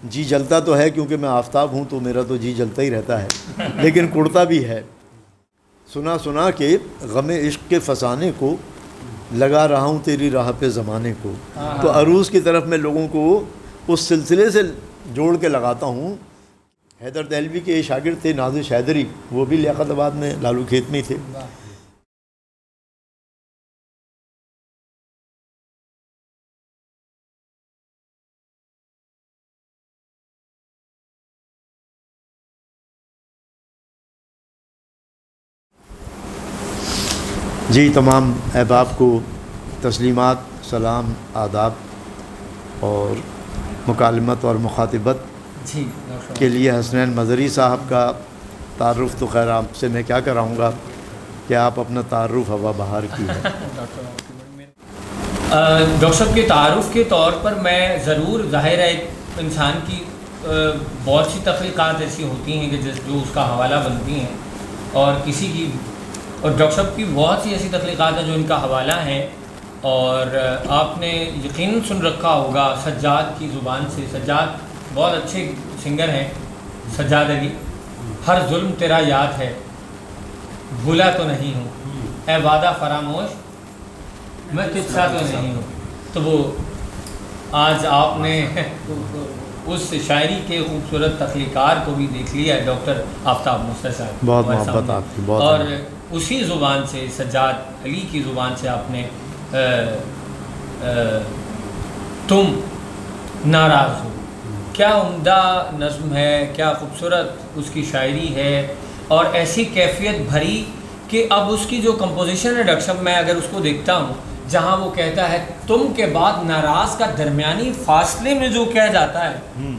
جی جلتا تو ہے کیونکہ میں آفتاب ہوں، تو میرا تو جی جلتا ہی رہتا ہے، لیکن کڑتا بھی ہے۔ سنا سنا کہ غم عشق کے فسانے کو لگا رہا ہوں تیری راہ پہ زمانے کو۔ تو عروس کی طرف میں لوگوں کو اس سلسلے سے جوڑ کے لگاتا ہوں۔ حیدر دہلوی کے شاگرد تھے نازش حیدری، وہ بھی لیاقت آباد میں لالو کھیت میں تھے۔ جی تمام احباب کو تسلیمات، سلام، آداب اور مکالمت اور مخاطبت کے لیے حسنین مظہری صاحب کا تعارف تو خیر آپ سے میں کیا کراؤں گا کہ آپ اپنا تعارف ہوا بہار کی ہے۔ ڈاکٹر صاحب کے تعارف کے طور پر میں ضرور، ظاہر ہے انسان کی بہت سی تخلیقات ایسی ہوتی ہیں کہ جو اس کا حوالہ بنتی ہیں، اور کسی کی، اور ڈاکٹر صاحب کی بہت سی ایسی تخلیقات ہیں جو ان کا حوالہ ہیں، اور آپ نے یقیناً سن رکھا ہوگا سجاد کی زبان سے۔ سجاد بہت اچھے سنگر ہیں، سجاد علی۔ ہر ظلم تیرا یاد ہے، بھولا تو نہیں ہوں، اے وعدہ فراموش میں تجھ سا تو نہیں ہوں۔ تو وہ آج آپ نے اس شاعری کے خوبصورت تخلیقار کو بھی دیکھ لیا ہے، ڈاکٹر آفتاب مستر صاحب، بہت محبت آپ کی، بہت، اور اسی زبان سے، سجاد علی کی زبان سے آپ نے تم ناراض ہو، کیا عمدہ نظم ہے، کیا خوبصورت اس کی شاعری ہے، اور ایسی کیفیت بھری کہ اب اس کی جو کمپوزیشن ہے ڈاکٹر صاحب، میں اگر اس کو دیکھتا ہوں جہاں وہ کہتا ہے تم کے بعد ناراض کا درمیانی فاصلے میں جو کہہ جاتا ہے،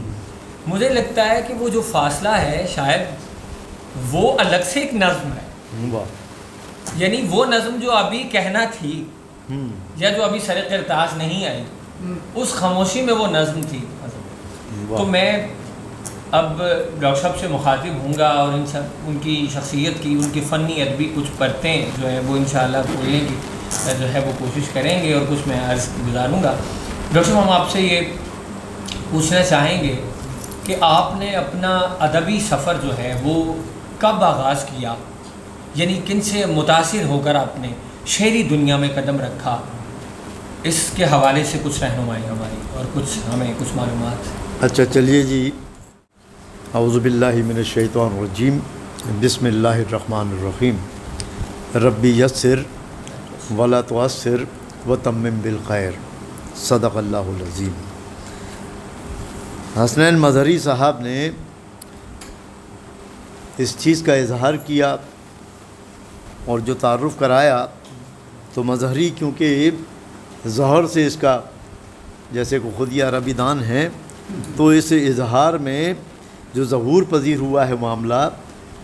مجھے لگتا ہے کہ وہ جو فاصلہ ہے شاید وہ الگ سے ایک نظم ہے، یعنی وہ نظم جو ابھی کہنا تھی یا جو ابھی سر قرطاس نہیں آئی، اس خاموشی میں وہ نظم تھی۔ تو میں اب ڈاکٹر صاحب سے مخاطب ہوں گا، اور ان کی شخصیت کی، ان کی فنی ادبی کچھ پرتیں جو ہے وہ انشاءاللہ کھولنے کی جو ہے وہ کوشش کریں گے، اور کچھ میں عرض گزاروں گا۔ ڈاکٹر صاحب ہم آپ سے یہ پوچھنا چاہیں گے کہ آپ نے اپنا ادبی سفر جو ہے وہ کب آغاز کیا، یعنی کن سے متاثر ہو کر آپ نے شعری دنیا میں قدم رکھا، اس کے حوالے سے کچھ رہنمائی ہماری اور کچھ ہمیں کچھ معلومات۔ اچھا چلیے جی، اعوذ باللہ من الشیطان الرجیم، بسم اللہ الرحمن الرحیم، ربی یسر ولا تعسر وتمم بالخیر، صدق اللہ العظیم۔ حسنین مظہری صاحب نے اس چیز کا اظہار کیا اور جو تعارف کرایا، تو مظہری کیونکہ ظہر سے اس کا جیسے کہ خود یہ عربی دان ہیں، تو اس اظہار میں جو ظہور پذیر ہوا ہے معاملہ،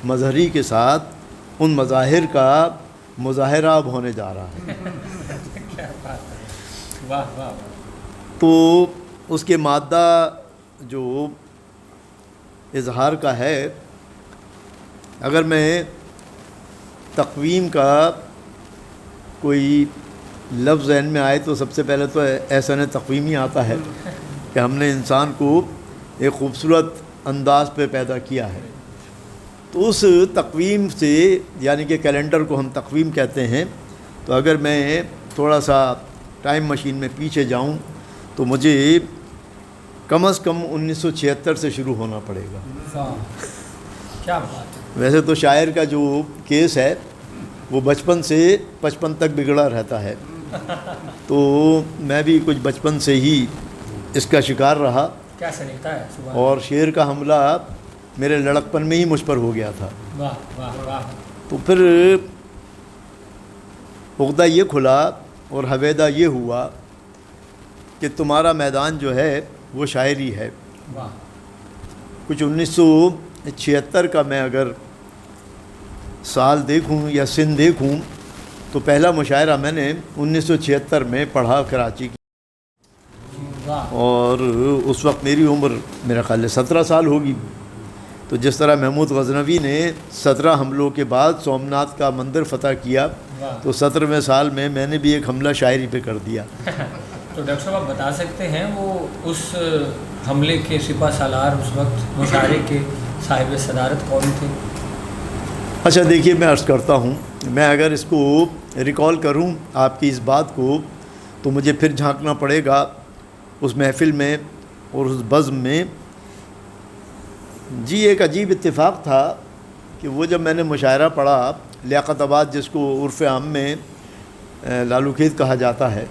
مظہری کے ساتھ ان مظاہر کا مظاہرہ اب ہونے جا رہا ہے۔ تو اس کے مادہ جو اظہار کا ہے، اگر میں تقویم کا کوئی لفظ ذہن میں آئے تو سب سے پہلے تو احسن تقویمی آتا ہے کہ ہم نے انسان کو ایک خوبصورت انداز پہ پیدا کیا ہے۔ تو اس تقویم سے، یعنی کہ کیلنڈر کو ہم تقویم کہتے ہیں، تو اگر میں تھوڑا سا ٹائم مشین میں پیچھے جاؤں تو مجھے کم از کم 1976 سے شروع ہونا پڑے گا۔ کیا بات ہے۔ ویسے تو شاعر کا جو کیس ہے وہ بچپن سے 55 تک بگڑا رہتا ہے، تو میں بھی کچھ بچپن سے ہی اس کا شکار رہا، کیا سلیقہ ہے، اور شعر کا حملہ میرے لڑکپن میں ہی مجھ پر ہو گیا تھا۔ واہ واہ واہ۔ تو پھر عقدہ یہ کھلا اور حویدہ یہ ہوا کہ تمہارا میدان جو ہے وہ شاعری ہے۔ واہ۔ کچھ 1976 کا میں اگر سال دیکھوں یا سن دیکھوں تو پہلا مشاعرہ میں نے 1976 میں پڑھا کراچی کی، اور اس وقت میری عمر میرا خیال ہے 17 سال ہوگی۔ تو جس طرح محمود غزنوی نے 17 حملوں کے بعد سومناتھ کا مندر فتح کیا، تو 17ویں سال میں نے بھی ایک حملہ شاعری پہ کر دیا۔ تو ڈاکٹر صاحب آپ بتا سکتے ہیں وہ اس حملے کے سپہ سالار اس وقت مشاعرے کے صاحب صدارت کون تھے؟ اچھا دیکھیے، میں عرض کرتا ہوں، میں اگر اس کو ریکال کروں آپ کی اس بات کو تو مجھے پھر جھانکنا پڑے گا اس محفل میں اور اس بزم میں۔ جی ایک عجیب اتفاق تھا کہ وہ جب میں نے مشاعرہ پڑھا لیاقت آباد، جس کو عرف عام میں لالو کھیت کہا جاتا ہے،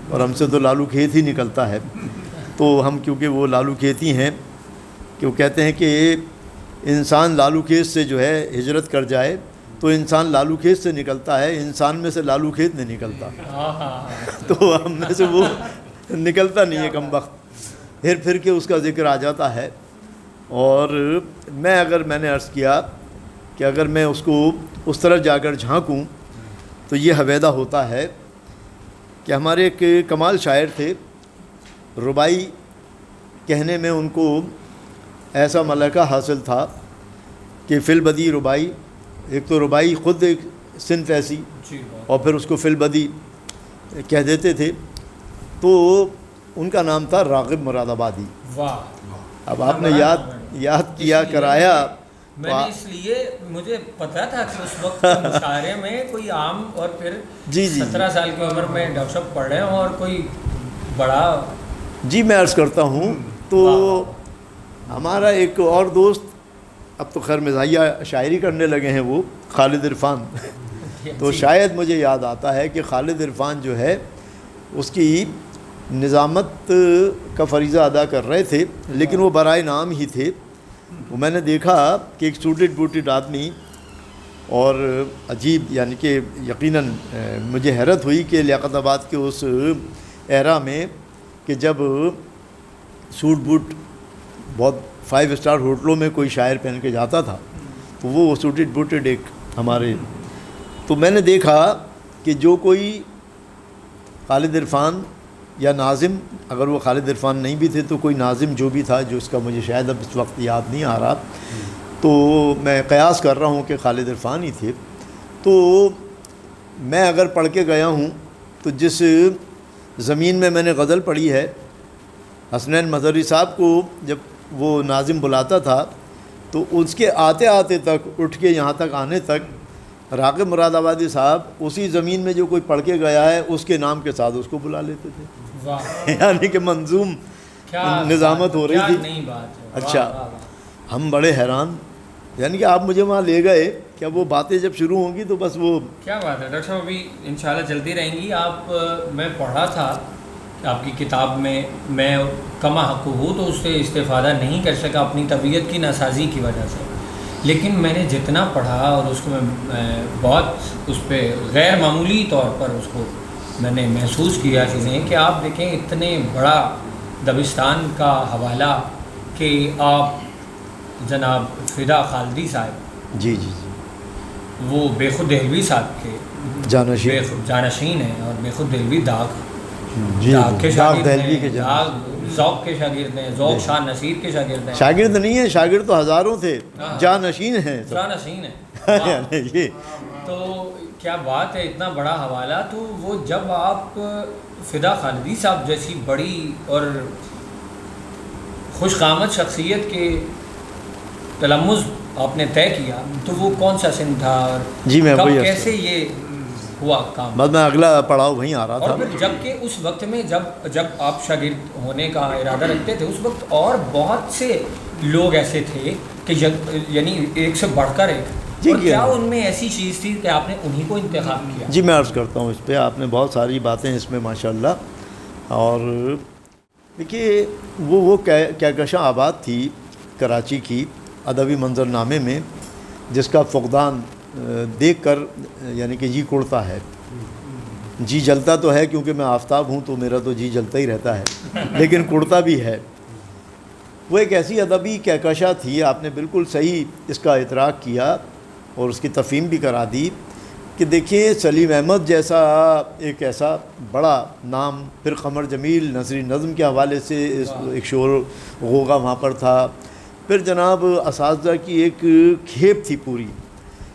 اور ہم سے تو لالو کھیت ہی نکلتا ہے، تو ہم کیونکہ وہ لالو کھیتی ہیں کہ وہ کہتے ہیں کہ انسان لالو کھیت سے جو ہے ہجرت کر جائے تو انسان لالو کھیت سے نکلتا ہے، انسان میں سے لالو کھیت نہیں نکلتا، تو ہم میں سے وہ نکلتا نہیں ہے کم وقت، پھر کے اس کا ذکر آ جاتا ہے۔ اور میں نے عرض کیا کہ اگر میں اس کو اس طرف جا کر جھانکوں تو یہ حویدہ ہوتا ہے کہ ہمارے ایک کمال شاعر تھے، ربائی کہنے میں ان کو ایسا ملکہ حاصل تھا کہ فی البدی ربائی، ایک تو ربائی خود ایک صنف ایسی، اور پھر اس کو فی البدی کہہ دیتے تھے، تو ان کا نام تھا راغب مراد آبادی۔ اب آپ نے یاد کیا کرایا، میں نے اس لیے مجھے پتا تھا کہ اس وقت مشاعرے میں کوئی عام اور پھر 17 سال کی عمر میں ڈاکٹر صاحب پڑھ رہے ہیں اور کوئی بڑا۔ جی میں عرض کرتا ہوں، تو ہمارا ایک اور دوست، اب تو خیر مزاحیہ شاعری کرنے لگے ہیں، وہ خالد عرفان، تو شاید مجھے یاد آتا ہے کہ خالد عرفان جو ہے اس کی نظامت کا فریضہ ادا کر رہے تھے، لیکن وہ برائے نام ہی تھے۔ وہ میں نے دیکھا کہ ایک سوٹڈ بوٹڈ آدمی، اور عجیب یعنی کہ یقیناً مجھے حیرت ہوئی کہ لیاقت آباد کے اس ایرا میں کہ جب سوٹ بوٹ بہت 5 اسٹار ہوٹلوں میں کوئی شاعر پہن کے جاتا تھا، تو وہ سوٹڈ بوٹڈ ایک ہمارے، تو میں نے دیکھا کہ جو کوئی خالد عرفان یا ناظم، اگر وہ خالد عرفان نہیں بھی تھے تو کوئی ناظم جو بھی تھا، جو اس کا مجھے شاید اب اس وقت یاد نہیں آ رہا، تو میں قیاس کر رہا ہوں کہ خالد عرفان ہی تھے، تو میں اگر پڑھ کے گیا ہوں تو جس زمین میں نے غزل پڑھی ہے، حسنین مظہری صاحب کو جب وہ ناظم بلاتا تھا تو اس کے آتے آتے تک، اٹھ کے یہاں تک آنے تک، راغب مراد آبادی صاحب اسی زمین میں جو کوئی پڑھ کے گیا ہے اس کے نام کے ساتھ اس کو بلا لیتے تھے، یعنی کہ منظوم نظامت ہو رہی تھی۔ اچھا، ہم بڑے حیران، یعنی کہ آپ مجھے وہاں لے گئے، کیا وہ باتیں جب شروع ہوں گی تو بس وہ کیا بات ہے ڈاکٹر صاحب، ابھی انشاءاللہ چلتی رہیں گی۔ میں پڑھ رہا تھا آپ کی کتاب میں کما حق ہوں تو اس سے استفادہ نہیں کر سکا اپنی طبیعت کی ناسازی کی وجہ سے، لیکن میں نے جتنا پڑھا اور اس کو میں بہت اس پہ غیر معمولی طور پر اس کو میں نے محسوس کیا چیزیں کہ آپ دیکھیں اتنے بڑا دبستان کا حوالہ کہ آپ جناب فدا خالدی صاحب، جی وہ بے خود دہلوی صاحب کے جانشین ہیں، اور بے خود دہلوی داغ کے شاگرد ہیں، ذوق کے شاگرد ہیں، ذوق شاہ نصیر کے شاگرد ہیں، شاگرد نہیں ہیں، شاگرد تو ہزاروں تھے، جانشین ہیں، جانشین ہیں۔ تو کیا بات ہے، اتنا بڑا حوالہ، تو وہ جب آپ فدا خالدی صاحب جیسی بڑی اور خوش قامت شخصیت کے تلمذ آپ نے طے کیا، تو وہ کون سا سن تھا اور کب کیسے یہ ہوا کام؟ بس میں اگلا پڑاؤ وہیں آ رہا تھا، اور پھر جب کہ اس وقت میں جب آپ شاگرد ہونے کا ارادہ رکھتے تھے، اس وقت اور بہت سے لوگ ایسے تھے کہ یعنی ایک سے بڑھ کر ایک، اور کیا ان میں ایسی چیز تھی کہ آپ نے انہی کو انتخاب کیا؟ جی میں عرض کرتا ہوں اس پہ، آپ نے بہت ساری باتیں اس میں ماشاءاللہ، اور دیکھیے وہ کہکشاں آباد تھی کراچی کی ادبی منظرنامے میں، جس کا فقدان دیکھ کر یعنی کہ جی کڑتا ہے، جی جلتا تو ہے کیونکہ میں آفتاب ہوں تو میرا تو جی جلتا ہی رہتا ہے، لیکن کڑتا بھی ہے۔ وہ ایک ایسی ادبی کہکشاں تھی، آپ نے بالکل صحیح اس کا ادراک کیا اور اس کی تفہیم بھی کرا دی کہ دیکھیے سلیم احمد جیسا ایک ایسا بڑا نام، پھر قمر جمیل نثری نظم کے حوالے سے ایک شور غوغا وہاں پر تھا، پھر جناب اساتذہ کی ایک کھیپ تھی پوری،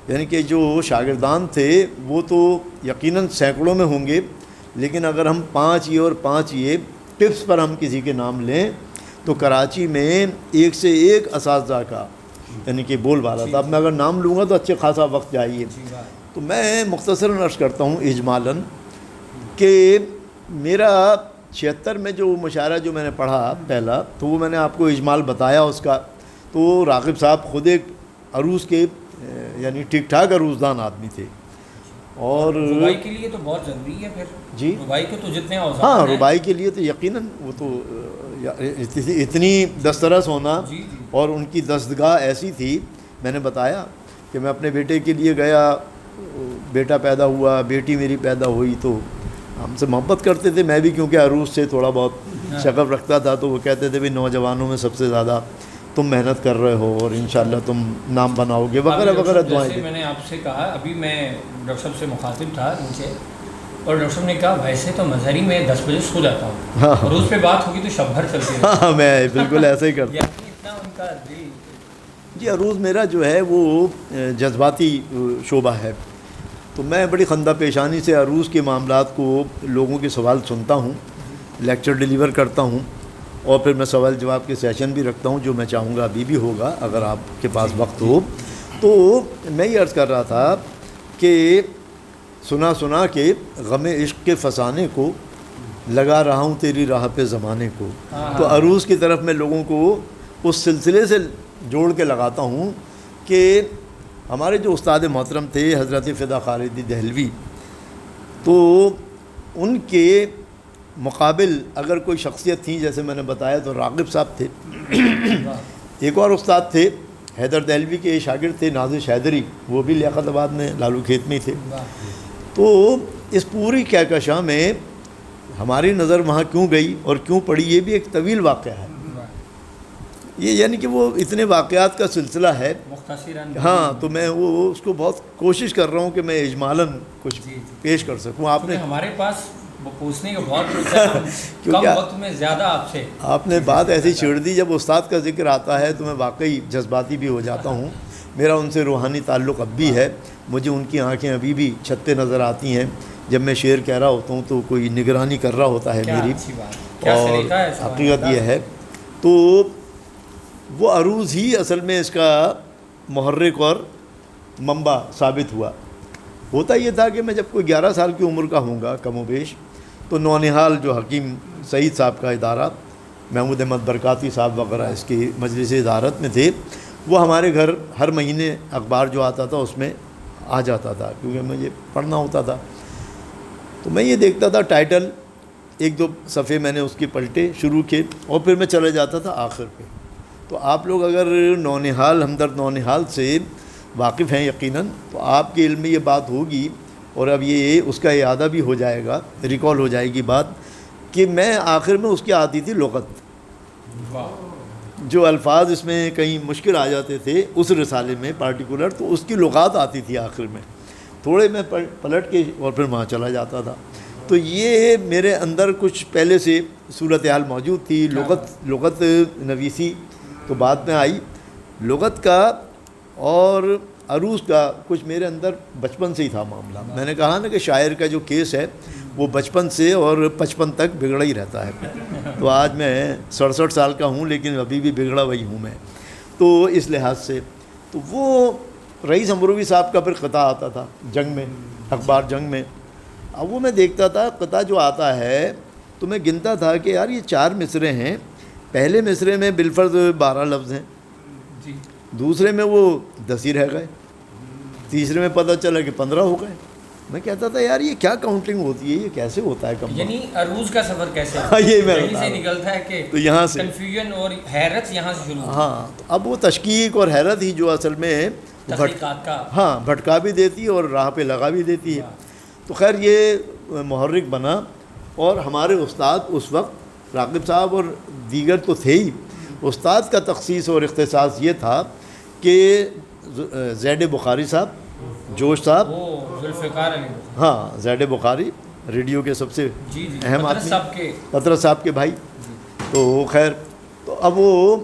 یعنی کہ جو شاگردان تھے وہ تو یقیناً سینکڑوں میں ہوں گے، لیکن اگر ہم 5 یہ اور 5 یہ ٹپس پر ہم کسی کے نام لیں تو کراچی میں ایک سے ایک اساتذہ کا یعنی کہ بول بالا تھا. اب میں اگر نام لوں گا تو اچھے خاصا وقت جائیے. تو میں مختصراً عرض کرتا ہوں اجمالاً کہ میرا 76 میں جو مشاعرہ جو میں نے پڑھا پہلا، تو وہ میں نے آپ کو اجمال بتایا اس کا. تو راغب صاحب خود ایک عروض کے یعنی ٹھیک ٹھاک عروضدان آدمی تھے. اور ربائی کے لیے تو بہت ضروری ہے پھر. جی ربائی کے تو جتنے اوزان ہاں، ہیں ربائی کے لیے تو یقیناً وہ تو اتنی دسترس ہونا جی جی اور ان کی دستگاہ ایسی تھی. میں نے بتایا کہ میں اپنے بیٹے کے لیے گیا، بیٹا پیدا ہوا، بیٹی میری پیدا ہوئی، تو ہم سے محبت کرتے تھے. میں بھی کیونکہ عروس سے تھوڑا بہت شغف رکھتا تھا، تو وہ کہتے تھے بھی نوجوانوں میں سب سے زیادہ تم محنت کر رہے ہو اور انشاءاللہ تم نام بناؤ گے وغیرہ وغیرہ دعائیں. جیسے میں نے آپ سے کہا، ابھی میں ڈاکٹر صاحب سے مخاطب تھا نیچے، اور ڈاکٹر صاحب نے کہا ویسے تو مظہری میں 10 بجے سو جاتا ہوں، اور اس پہ بات ہوگی تو شب بھر چلتی ہے. ہاں میں بالکل ایسے ہی کرتا ہوں. اتنا ان کا دل. جی عروض میرا جو ہے وہ جذباتی شعبہ ہے. تو میں بڑی خندہ پیشانی سے عروض کے معاملات کو، لوگوں کے سوال سنتا ہوں، لیکچر ڈیلیور کرتا ہوں، اور پھر میں سوال جواب کے سیشن بھی رکھتا ہوں جو میں چاہوں گا ابھی بھی ہوگا اگر آپ کے پاس وقت ہو. تو میں یہ عرض کر رہا تھا کہ سنا کے غم عشق کے فسانے کو لگا رہا ہوں تیری راہ پہ زمانے کو. تو عروض کی طرف میں لوگوں کو اس سلسلے سے جوڑ کے لگاتا ہوں کہ ہمارے جو استاد محترم تھے حضرت فدا خالدی دہلوی، تو ان کے مقابل اگر کوئی شخصیت تھی جیسے میں نے بتایا تو راغب صاحب تھے. ایک اور استاد تھے حیدر دہلوی کے شاگرد تھے نازش حیدری، وہ بھی لیاقت آباد میں لالو کھیت میں تھے. تو اس پوری کہکشاں میں ہماری نظر وہاں کیوں گئی اور کیوں پڑی، یہ بھی ایک طویل واقعہ ہے. یہ یعنی کہ وہ اتنے واقعات کا سلسلہ ہے. ہاں تو میں وہ اس کو بہت کوشش کر رہا ہوں کہ میں اجمالاً کچھ پیش کر سکوں. آپ نے ہمارے پاس پوچھنے کا بہت کچھ ہے، کم وقت میں زیادہ آپ نے بات ایسی چھیڑ دی. جب استاد کا ذکر آتا ہے تو میں واقعی جذباتی بھی ہو جاتا ہوں. میرا ان سے روحانی تعلق اب بھی ہے. مجھے ان کی آنکھیں ابھی بھی چھت پہ نظر آتی ہیں جب میں شعر کہہ رہا ہوتا ہوں تو کوئی نگرانی کر رہا ہوتا ہے میری. اور حقیقت یہ ہے تو وہ عروض ہی اصل میں اس کا محرک اور منبع ثابت ہوا. ہوتا یہ تھا کہ میں جب کوئی 11 سال کی عمر کا ہوں گا کم و بیش، تو نونہال جو حکیم سعید صاحب کا ادارہ، محمود احمد برکاتی صاحب وغیرہ اس کی مجلس ادارت میں تھے، وہ ہمارے گھر ہر مہینے اخبار جو آتا تھا اس میں آ جاتا تھا کیونکہ مجھے پڑھنا ہوتا تھا. تو میں یہ دیکھتا تھا ٹائٹل، ایک دو صفحے میں نے اس کے پلٹے شروع کیے اور پھر میں چلے جاتا تھا آخر پہ. تو آپ لوگ اگر نونہال ہمدرد نونہال سے واقف ہیں یقیناً تو آپ کے علم میں یہ بات ہوگی، اور اب یہ اس کا اعادہ بھی ہو جائے گا، ریکال ہو جائے گی بات، کہ میں آخر میں اس کی آتی تھی لغت. جو الفاظ اس میں کہیں مشکل آ جاتے تھے اس رسالے میں پارٹیکولر، تو اس کی لغات آتی تھی آخر میں. تھوڑے میں پلٹ کے اور پھر وہاں چلا جاتا تھا. تو یہ میرے اندر کچھ پہلے سے صورتحال موجود تھی. لغت نویسی تو بعد میں آئی. لغت کا اور عروض کا کچھ میرے اندر بچپن سے ہی تھا معاملہ. میں نے کہا نا کہ شاعر کا جو کیس ہے وہ بچپن سے اور 55 تک بگڑا ہی رہتا ہے. تو آج میں 67 سال کا ہوں لیکن ابھی بھی بگڑا وہی ہوں میں. تو اس لحاظ سے تو وہ رئیس امروی صاحب کا پھر قطع آتا تھا جنگ میں، اخبار جنگ میں. اب وہ میں دیکھتا تھا قطع جو آتا ہے تو میں گنتا تھا کہ یار یہ 4 مصرے ہیں. پہلے مصرے میں بالفرض 12 لفظ ہیں، دوسرے میں وہ 10 ہی رہ گئے، تیسرے میں پتہ چلا کہ 15 ہو گئے. میں کہتا تھا یار یہ کیا کاؤنٹنگ ہوتی ہے، یہ کیسے ہوتا ہے کم؟ یعنی عروض کا سفر کیسے یہ میں سے نکلتا ہے کہ تو یہاں سے کنفیوژن اور حیرت یہاں سے شروع. ہاں تو اب وہ تشکیق اور حیرت ہی جو اصل میں تحقیقات کا ہاں بھٹکا بھی دیتی ہے اور راہ پہ لگا بھی دیتی ہے. تو خیر یہ محرک بنا. اور ہمارے استاد اس وقت راغب صاحب اور دیگر تو تھے ہی. استاد کا تخصیص اور اختصاص یہ تھا کہ زید بخاری صاحب، جوش صاحب، ذوالفقار علی، ہاں زید بخاری ریڈیو کے سب سے اہم آدمی، پطرس صاحب کے بھائی. تو خیر تو اب وہ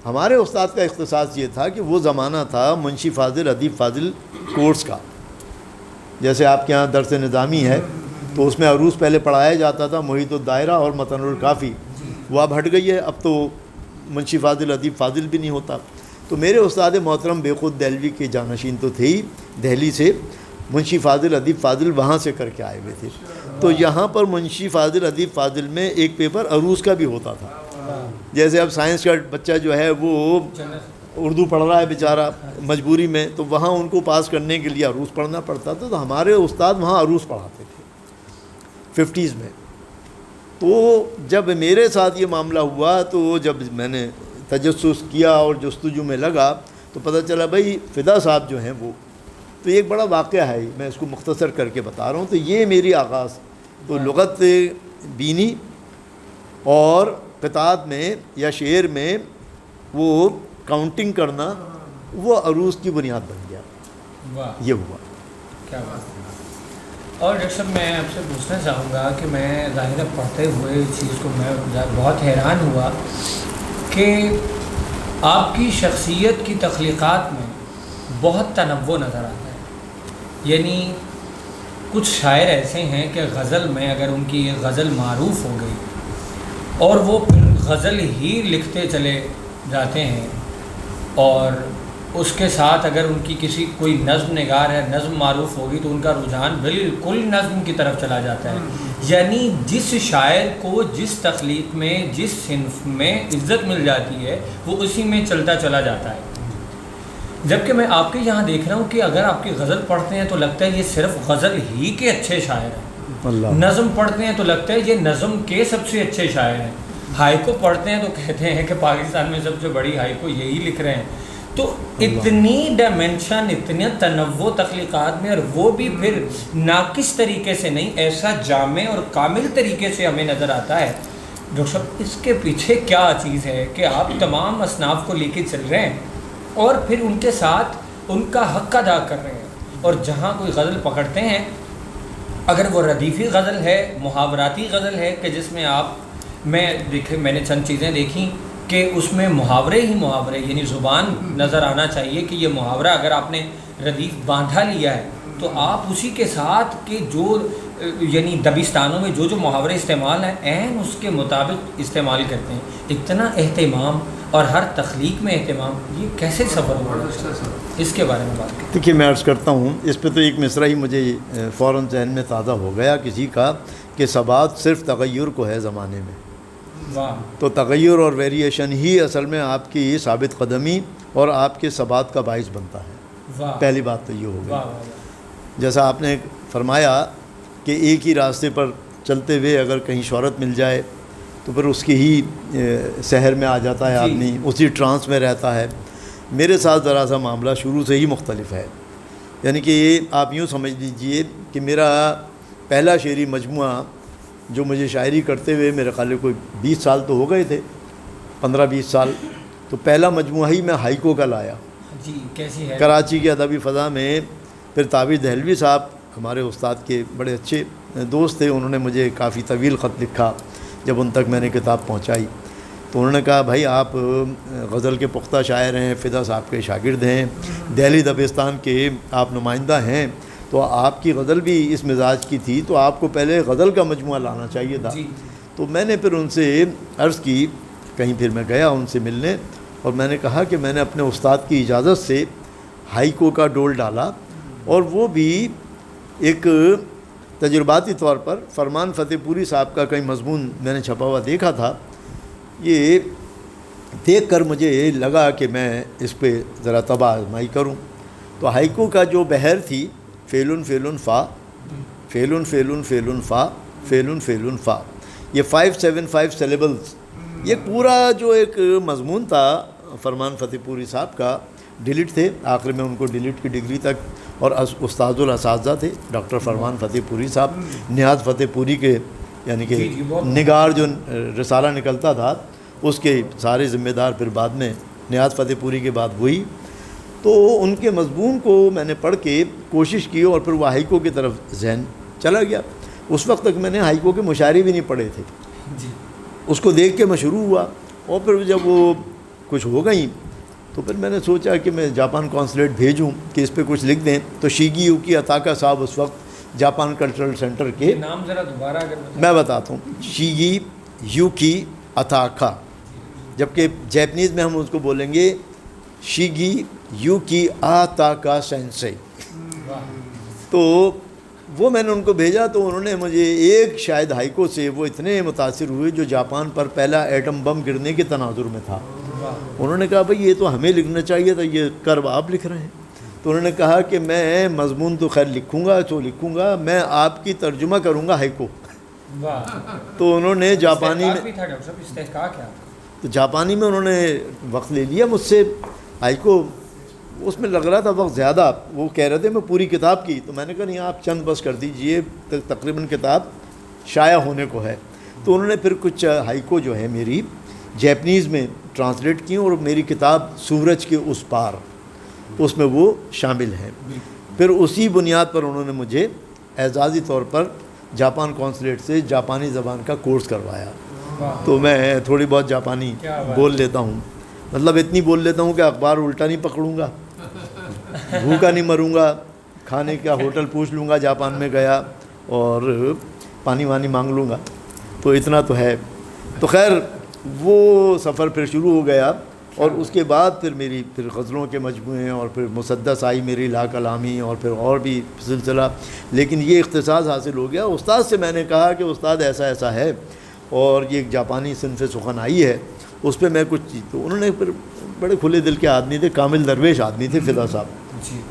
ہمارے استاد کا اختصاص یہ تھا کہ وہ زمانہ تھا منشی فاضل ادیب فاضل کورس کا. جیسے آپ کے یہاں درس نظامی ہے تو اس میں عروض پہلے پڑھایا جاتا تھا، محیط الدائرہ اور متن الکافی. وہ اب ہٹ گئی ہے، اب تو منشی فاضل ادیب فاضل بھی نہیں ہوتا. تو میرے استاد محترم بے خود دہلوی کے جانشین تو تھے ہی، دہلی سے منشی فاضل ادیب فاضل وہاں سے کر کے آئے ہوئے تھے. تو یہاں پر منشی فاضل ادیب فاضل میں ایک پیپر عروض کا بھی ہوتا تھا. جیسے اب سائنس کا بچہ جو ہے وہ اردو پڑھ رہا ہے بیچارہ مجبوری میں، تو وہاں ان کو پاس کرنے کے لیے عروض پڑھنا پڑتا تھا. تو ہمارے استاد وہاں عروض پڑھاتے تھے 50s میں. تو جب میرے ساتھ یہ معاملہ ہوا تو جب میں نے تجسس کیا اور جستجو میں لگا تو پتہ چلا بھائی فدا صاحب جو ہیں وہ، تو یہ ایک بڑا واقعہ ہے، میں اس کو مختصر کر کے بتا رہا ہوں. تو یہ میری آغاز تو لغت بینی اور قطعات میں یا شعر میں وہ کاؤنٹنگ کرنا، وہ عروض کی بنیاد بن گیا. واہ یہ ہوا. کیا بات ہے. اور ڈاکٹر صاحب میں آپ سے پوچھنا چاہوں گا کہ میں ظاہر پڑھتے ہوئے اس چیز کو میں بہت حیران ہوا کہ آپ کی شخصیت کی تخلیقات میں بہت تنوع نظر آتا ہے. یعنی کچھ شاعر ایسے ہیں کہ غزل میں اگر ان کی ایک غزل معروف ہو گئی اور وہ پھر غزل ہی لکھتے چلے جاتے ہیں، اور اس کے ساتھ اگر ان کی کسی کوئی نظم نگار ہے، نظم معروف ہوگی تو ان کا رجحان بالکل نظم کی طرف چلا جاتا ہے. یعنی جس شاعر کو جس تخلیق میں جس صنف میں عزت مل جاتی ہے وہ اسی میں چلتا چلا جاتا ہے. جبکہ میں آپ کے یہاں دیکھ رہا ہوں کہ اگر آپ کی غزل پڑھتے ہیں تو لگتا ہے یہ صرف غزل ہی کے اچھے شاعر ہیں، نظم پڑھتے ہیں تو لگتا ہے یہ نظم کے سب سے اچھے شاعر ہیں، ہائیکو پڑھتے ہیں تو کہتے ہیں کہ پاکستان میں سب سے بڑی ہائیکو یہی لکھ رہے ہیں. تو اتنی ڈائمنشن، اتنا تنوع تخلیقات میں، اور وہ بھی پھر ناقص طریقے سے نہیں، ایسا جامع اور کامل طریقے سے ہمیں نظر آتا ہے. ڈاکٹر صاحب اس کے پیچھے کیا چیز ہے کہ آپ تمام اصناف کو لے کے چل رہے ہیں اور پھر ان کے ساتھ ان کا حق ادا کر رہے ہیں، اور جہاں کوئی غزل پکڑتے ہیں اگر وہ ردیفی غزل ہے، محاوراتی غزل ہے کہ جس میں میں نے چند چیزیں دیکھیں کہ اس میں محاورے ہی محاورے، یعنی زبان نظر آنا چاہیے کہ یہ محاورہ اگر آپ نے ردیف باندھا لیا ہے تو آپ اسی کے ساتھ کہ جو یعنی دبستانوں میں جو محاورے استعمال ہیں عین اس کے مطابق استعمال کرتے ہیں. اتنا اہتمام اور ہر تخلیق میں اہتمام، یہ کیسے سفر ہوا؟ اس کے بارے میں بات کریں. دیکھیے میں عرض کرتا ہوں، اس پہ تو ایک مصرع ہی مجھے فوراً ذہن میں تازہ ہو گیا کسی کا کہ ثبات صرف تغیر کو ہے زمانے میں. واہ. تو تغیر اور ویریشن ہی اصل میں آپ کی ثابت قدمی اور آپ کے ثبات کا باعث بنتا ہے. واہ. پہلی بات تو یہ ہو واہ. گئی. جیسا آپ نے فرمایا کہ ایک ہی راستے پر چلتے ہوئے اگر کہیں شہرت مل جائے تو پھر اس کی ہی سحر میں آ جاتا ہے آدمی، اسی ٹرانس میں رہتا ہے. میرے ساتھ ذرا سا معاملہ شروع سے ہی مختلف ہے. یعنی کہ آپ یوں سمجھ لیجئے کہ میرا پہلا شعری مجموعہ جو مجھے شاعری کرتے ہوئے میرے خیال کوئی 20 سال تو ہو گئے تھے، 15-20 سال. تو پہلا مجموعہ ہی میں ہائیکو کا لایا. جی کیسی ہے؟ کراچی کی ادبی فضا میں. پھر تابر دہلوی صاحب ہمارے استاد کے بڑے اچھے دوست تھے، انہوں نے مجھے کافی طویل خط لکھا جب ان تک میں نے کتاب پہنچائی. تو انہوں نے کہا بھائی آپ غزل کے پختہ شاعر ہیں، فدا صاحب کے شاگرد ہیں، دہلی دبستان کے آپ نمائندہ ہیں، تو آپ کی غزل بھی اس مزاج کی تھی تو آپ کو پہلے غزل کا مجموعہ لانا چاہیے تھا. تو میں نے پھر ان سے عرض کی، کہیں پھر میں گیا ان سے ملنے اور میں نے کہا کہ میں نے اپنے استاد کی اجازت سے ہائیکو کا ڈول ڈالا، اور وہ بھی ایک تجرباتی طور پر فرمان فتح پوری صاحب کا کئی مضمون میں نے چھپا ہوا دیکھا تھا. یہ دیکھ کر مجھے لگا کہ میں اس پہ ذرا طبع آزمائی کروں. تو ہائیکو کا جو بحر تھی فیلن فیلن فا، فیلن فیلن فیلن فا، فیلن فیلن فا، یہ 575 سیلیبلز، یہ پورا جو ایک مضمون تھا فرمان فتح پوری صاحب کا، ڈیلیٹ تھے. آخر میں ان کو ڈیلیٹ کی ڈگری تک، اور استاد الاساتذہ تھے ڈاکٹر فرمان فتح پوری صاحب، نیاز فتح پوری کے یعنی کہ نگار جو رسالہ نکلتا تھا اس کے سارے ذمہ دار پھر بعد میں نیاز فتح پوری کے بعد ہوئی. تو ان کے مضمون کو میں نے پڑھ کے کوشش کی اور پھر وہ ہائیکو کی طرف ذہن چلا گیا. اس وقت تک میں نے ہائیکو کے مشاعرے بھی نہیں پڑھے تھے. اس کو دیکھ کے میں شروع ہوا، اور پھر جب وہ کچھ ہو گئیں تو پھر میں نے سوچا کہ میں جاپان کونسلیٹ بھیجوں کہ اس پہ کچھ لکھ دیں. تو شیگی یوکی اتاکا صاحب اس وقت جاپان کلچرل سینٹر کے، نام ذرا دوبارہ اگر میں بتاتا ہوں، شیگی یوکی اتاکا، جبکہ جیپنیز میں ہم اس کو بولیں گے شیگی یوکی آتاکا سینسei۔ تو وہ میں نے ان کو بھیجا تو انہوں نے مجھے ایک شاید ہائیکو سے وہ اتنے متاثر ہوئے جو جاپان پر پہلا ایٹم بم گرنے کے تناظر میں تھا۔ انہوں نے کہا بھائی یہ تو ہمیں لکھنا چاہیے تھا، یہ کرب آپ لکھ رہے ہیں۔ تو انہوں نے کہا کہ میں مضمون تو خیر لکھوں گا تو لکھوں گا، میں آپ کی ترجمہ کروں گا ہائیکو۔ تو انہوں نے جاپانی میں تو جاپانی میں انہوں نے وقت لے لیا مجھ سے ہائیکو، اس میں لگ رہا تھا وقت زیادہ، وہ کہہ رہے تھے میں پوری کتاب کی، تو میں نے کہا نہیں آپ چند بس کر دیجئے، تقریباً کتاب شائع ہونے کو ہے۔ تو انہوں نے پھر کچھ ہائیکو جو ہے میری جیپنیز میں ٹرانسلیٹ کی، اور میری کتاب سورج کے اس پار اس میں وہ شامل ہیں۔ پھر اسی بنیاد پر انہوں نے مجھے اعزازی طور پر جاپان کونسلیٹ سے جاپانی زبان کا کورس کروایا۔ تو میں تھوڑی بہت جاپانی بول لیتا ہوں، مطلب اتنی بول لیتا ہوں کہ اخبار الٹا نہیں پکڑوں گا، بھوکا نہیں مروں گا، کھانے کا ہوٹل پوچھ لوں گا جاپان میں گیا، اور پانی وانی مانگ لوں گا، تو اتنا تو ہے۔ تو خیر وہ سفر پھر شروع ہو گیا، اور اس کے بعد پھر غزلوں کے مجموعے، اور پھر مسدس آئی میری لا کلامی، اور پھر اور بھی سلسلہ، لیکن یہ اختصاص حاصل ہو گیا۔ استاد سے میں نے کہا کہ استاد ایسا ایسا ہے، اور یہ ایک جاپانی صنف سخن آئی ہے، اس پہ میں کچھ چیز، تو انہوں نے پھر بڑے کھلے دل کے آدمی تھے، کامل درویش آدمی تھے فدا صاحب،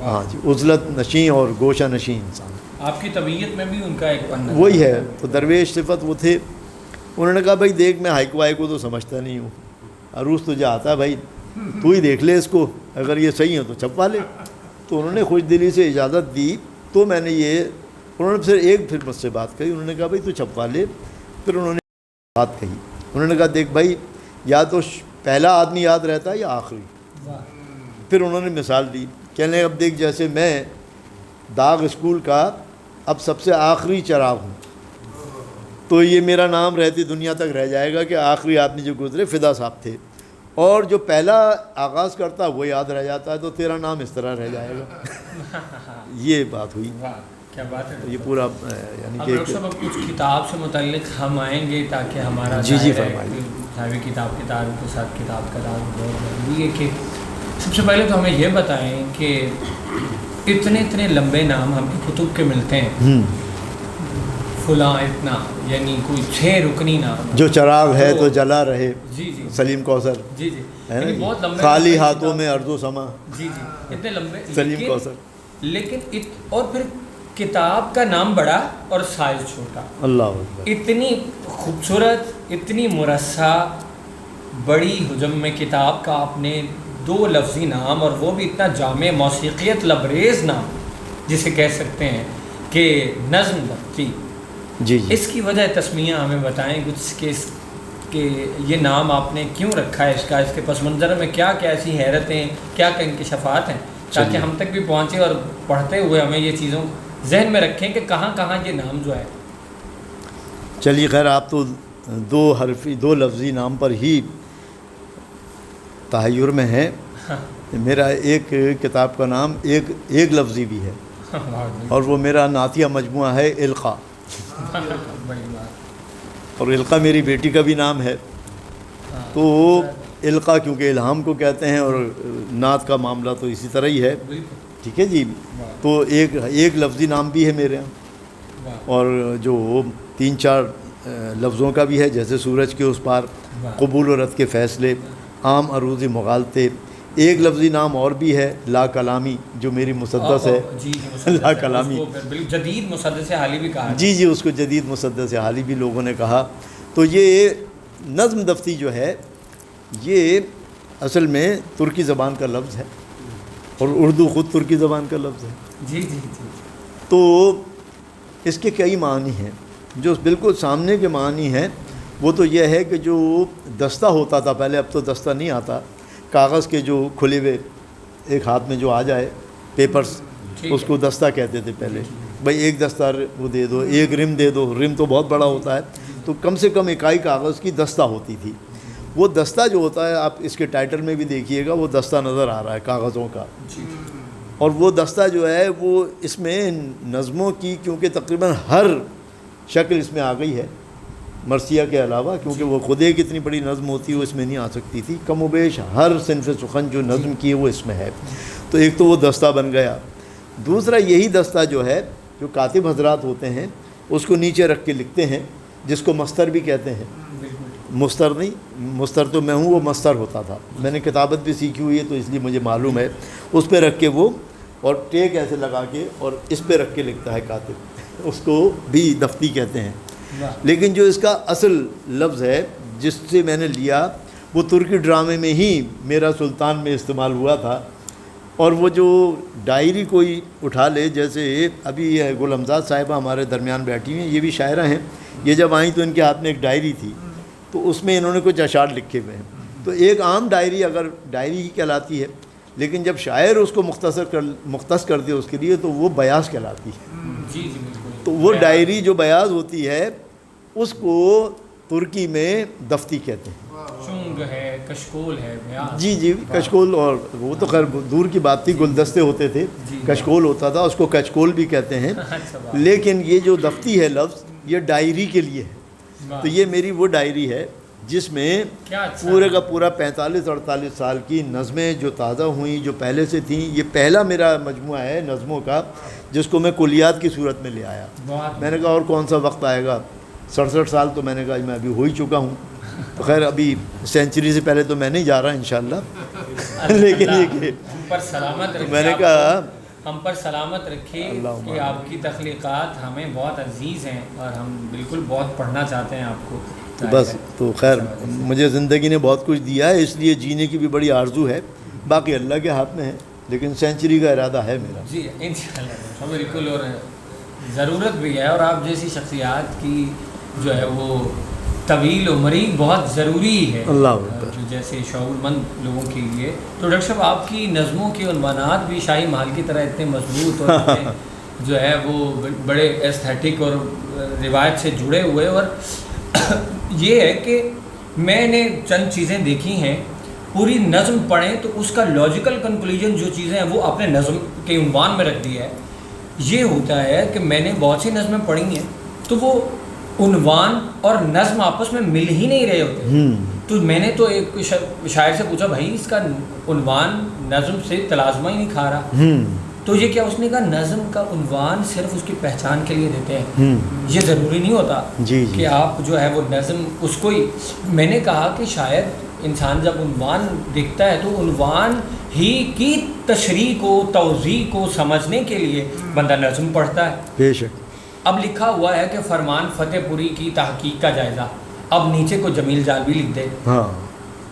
ہاں جی، عزلت نشیں اور گوشہ نشیں انسان۔ آپ کی طبیعت میں بھی ان کا ایک پن وہی ہے، تو درویش صفت وہ تھے۔ انہوں نے کہا بھائی دیکھ میں ہائیکو تو سمجھتا نہیں ہوں، عروس تجھے آتا ہے بھائی، تو ہی دیکھ لے اس کو، اگر یہ صحیح ہے تو چھپوا لے۔ تو انہوں نے خوش دلی سے اجازت دی، تو میں نے انہوں نے پھر مجھ سے بات کہی، انہوں نے کہا بھائی تو چھپوا لے۔ پھر انہوں نے بات کہی، انہوں نے کہا دیکھ بھائی یا تو پہلا آدمی یاد رہتا ہے یا آخری۔ پھر انہوں نے مثال دی، کہنے اب دیکھ جیسے میں داغ اسکول کا اب سب سے آخری چراغ ہوں، تو یہ میرا نام رہتی دنیا تک رہ جائے گا کہ آخری آدمی جو گزرے فدا صاحب تھے، اور جو پہلا آغاز کرتا وہ یاد رہ جاتا ہے، تو تیرا نام اس طرح رہ جائے گا۔ یہ بات ہوئی، کیا بات ہے۔ یہ پورا یعنی کہ ڈاکٹر صاحب اب کچھ کتاب سے متعلق ہم آئیں گے تاکہ ہمارا جی فرمائیے۔ کتاب کے تعارف کے ساتھ کتاب کا تعارف بہت ضروری ہے کہ سب سے پہلے تو ہمیں یہ بتائیں کہ اتنے لمبے نام ہمیں کتب کے ملتے ہیں، فلاں اتنا، یعنی کوئی 6 رکنی نام، جو چراغ ہے تو جلا رہے، جی سلیم کوثر، جی بہت لمبے، خالی ہاتھوں میں ارض و سما، جی اتنے لمبے، سلیم کوثر، لیکن اور پھر کتاب کا نام بڑا اور سائز چھوٹا، اللہ اکبر، اتنی خوبصورت، اتنی مرصع بڑی حجم میں کتاب کا آپ نے 2 لفظی نام، اور وہ بھی اتنا جامع موسیقیت لبریز نام جسے کہہ سکتے ہیں کہ نظم دفتی، جی اس کی وجہ تسمیہ ہمیں بتائیں کچھ کہ یہ نام آپ نے کیوں رکھا ہے، اس کے پس منظر میں کیا ایسی حیرتیں، کیا انکشافات ہیں، تاکہ ہم تک بھی پہنچے اور پڑھتے ہوئے ہمیں یہ چیزوں ذہن میں رکھیں کہ کہاں یہ نام جو ہے۔ چلیے خیر، آپ تو 2 لفظی نام پر ہی تحیر میں ہیں، میرا ایک کتاب کا نام ایک لفظی بھی ہے، اور وہ میرا نعتیہ مجموعہ ہے القا، اور القا میری بیٹی کا بھی نام ہے۔ تو القا کیونکہ الہام کو کہتے ہیں، اور نعت کا معاملہ تو اسی طرح ہی ہے، ٹھیک ہے جی۔ تو ایک لفظی نام بھی ہے میرے یہاں، اور جو 3-4 لفظوں کا بھی ہے، جیسے سورج کے اس پار، قبول و رد کے فیصلے، عام عروضی مغالطے۔ ایک لفظی نام اور بھی ہے لا کلامی، جو میری مسدس ہے، لا کلامی، جدید مسدس حالی بھی کہا، جی اس کو جدید مسدس حالی بھی لوگوں نے کہا۔ تو یہ نظم دفتی جو ہے، یہ اصل میں ترکی زبان کا لفظ ہے، اور اردو خود ترکی زبان کا لفظ ہے، جی تو اس کے کئی معنی ہیں۔ جو بالکل سامنے کے معنی ہیں وہ تو یہ ہے کہ جو دستہ ہوتا تھا پہلے، اب تو دستہ نہیں آتا، کاغذ کے جو کھلے ہوئے ایک ہاتھ میں جو آ جائے پیپرز، اس کو دستہ کہتے تھے پہلے، بھائی ایک دستہ وہ دے دو، ایک رم دے دو، رم تو بہت بڑا ہوتا ہے، تو کم سے کم اکائی کاغذ کی دستہ ہوتی تھی۔ وہ دستہ جو ہوتا ہے، آپ اس کے ٹائٹل میں بھی دیکھیے گا، وہ دستہ نظر آ رہا ہے کاغذوں کا، اور وہ دستہ جو ہے وہ اس میں نظموں کی، کیونکہ تقریباً ہر شکل اس میں آ گئی ہے، مرثیہ کے علاوہ، کیونکہ وہ خود ایک اتنی بڑی نظم ہوتی ہے وہ اس میں نہیں آ سکتی تھی، کم و بیش ہر صنف سخن جو نظم کی ہے وہ اس میں ہے۔ تو ایک تو وہ دستہ بن گیا، دوسرا یہی دستہ جو ہے جو کاتب حضرات ہوتے ہیں اس کو نیچے رکھ کے لکھتے ہیں، جس کو مستر بھی کہتے ہیں۔ مستر نہیں، مستر تو میں ہوں، وہ مستر ہوتا تھا، میں نے کتابت بھی سیکھی ہوئی ہے تو اس لیے مجھے معلوم ہے، اس پہ رکھ کے وہ اور ٹیک ایسے لگا کے اور اس پہ رکھ کے لکھتا ہے کاتب، اس کو بھی دفتی کہتے ہیں۔ لیکن جو اس کا اصل لفظ ہے جس سے میں نے لیا وہ ترکی ڈرامے میں ہی میرا سلطان میں استعمال ہوا تھا، اور وہ جو ڈائری کوئی اٹھا لے، جیسے ابھی یہ گل حمزاد صاحبہ ہمارے درمیان بیٹھی ہیں، یہ بھی شاعرہ ہیں، یہ جب آئیں تو ان کے ہاتھ میں ایک ڈائری تھی، تو اس میں انہوں نے کچھ اشعار لکھے ہوئے ہیں۔ تو ایک عام ڈائری اگر ڈائری ہی کہلاتی ہے، لیکن جب شاعر اس کو مختص کر دے اس کے لیے تو وہ بیاض کہلاتی ہے۔ جی جی بالکل۔ تو وہ ڈائری جو بیاض ہوتی ہے اس کو ترکی میں دفتی کہتے ہیں۔ چنگ ہے، کشکول ہے، بیاض۔ جی جی، کشکول، اور وہ تو خیر دور کی بات تھی، گلدستے ہوتے تھے، کشکول ہوتا تھا، اس کو کچکول بھی کہتے ہیں۔ لیکن یہ جو دفتی ہے لفظ، یہ ڈائری کے لیے ہے۔ تو یہ میری وہ ڈائری ہے جس میں پورے کا پورا 45-48 سال کی نظمیں جو تازہ ہوئیں، جو پہلے سے تھیں، یہ پہلا میرا مجموعہ ہے نظموں کا جس کو میں کلیات کی صورت میں لے آیا۔ میں نے کہا اور کون سا وقت آئے گا، 67 سال تو میں نے کہا میں ابھی ہو ہی چکا ہوں، تو خیر ابھی سینچری سے پہلے تو میں نہیں جا رہا انشاءاللہ، لیکن یہ کہ میں نے کہا ہم پر سلامت رکھے کہ آپ کی تخلیقات ہمیں بہت عزیز ہیں اور ہم بالکل بہت پڑھنا چاہتے ہیں آپ کو۔ بس تو خیر مجھے زندگی نے بہت کچھ دیا ہے، اس لیے جینے کی بھی بڑی آرزو ہے، باقی اللہ کے ہاتھ میں ہے، لیکن سینچری کا ارادہ ہے میرا۔ جی انشاءاللہ بالکل، اور ضرورت بھی ہے، اور آپ جیسی شخصیات کی جو ہے وہ طویل عمری بہت ضروری ہے، اللہ جو جیسے شعور مند لوگوں کے لیے۔ تو ڈاکٹر صاحب آپ کی نظموں کے عنوانات بھی شاہی محل کی طرح اتنے مضبوط اور اتنے جو ہے وہ بڑے ایستھیٹک اور روایت سے جڑے ہوئے، اور یہ ہے کہ میں نے چند چیزیں دیکھی ہیں، پوری نظم پڑھیں تو اس کا لاجیکل کنکلوژن جو چیزیں ہیں وہ اپنے نظم کے عنوان میں رکھ دیا ہے۔ یہ ہوتا ہے کہ میں نے بہت سی نظمیں پڑھی ہیں تو وہ عنوان اور نظم آپس میں مل ہی نہیں رہے ہوتے، تو میں نے تو ایک شاعر سے پوچھا بھائی اس کا عنوان نظم سے تلازمہ ہی نہیں کھا رہا، تو یہ کیا، اس نے کہا نظم کا عنوان صرف اس کی پہچان کے لیے دیتے ہیں، یہ ضروری نہیں ہوتا کہ آپ جو ہے وہ نظم اس کو ہی۔ میں نے کہا کہ شاید انسان جب عنوان دیکھتا ہے تو عنوان ہی کی تشریح کو، توضیح کو سمجھنے کے لیے بندہ نظم پڑھتا ہے۔ بے شک۔ اب لکھا ہوا ہے کہ فرمان فتح پوری کی تحقیق کا جائزہ، اب نیچے کو جمیل جالبی لکھ دے،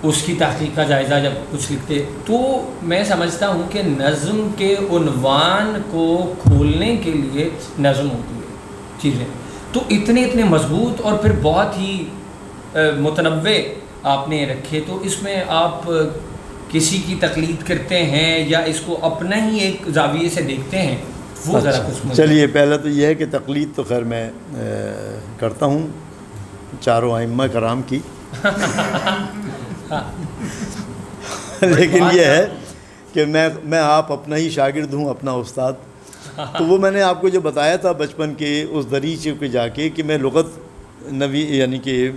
اس کی تحقیق کا جائزہ جب کچھ لکھتے، تو میں سمجھتا ہوں کہ نظم کے عنوان کو کھولنے کے لیے نظم ہوتی ہے چیزیں، تو اتنے مضبوط اور پھر بہت ہی متنوع آپ نے رکھے، تو اس میں آپ کسی کی تقلید کرتے ہیں یا اس کو اپنا ہی ایک زاویے سے دیکھتے ہیں، وہ ذرا کچھ چلیے پہلا تو یہ ہے کہ تقلید تو خیر میں کرتا ہوں چاروں ائمہ کرام کی، لیکن یہ ہے کہ میں آپ اپنا ہی شاگرد ہوں، اپنا استاد۔ تو وہ میں نے آپ کو جو بتایا تھا بچپن کے اس دریچے پہ جا کے کہ میں لغت نبی یعنی کہ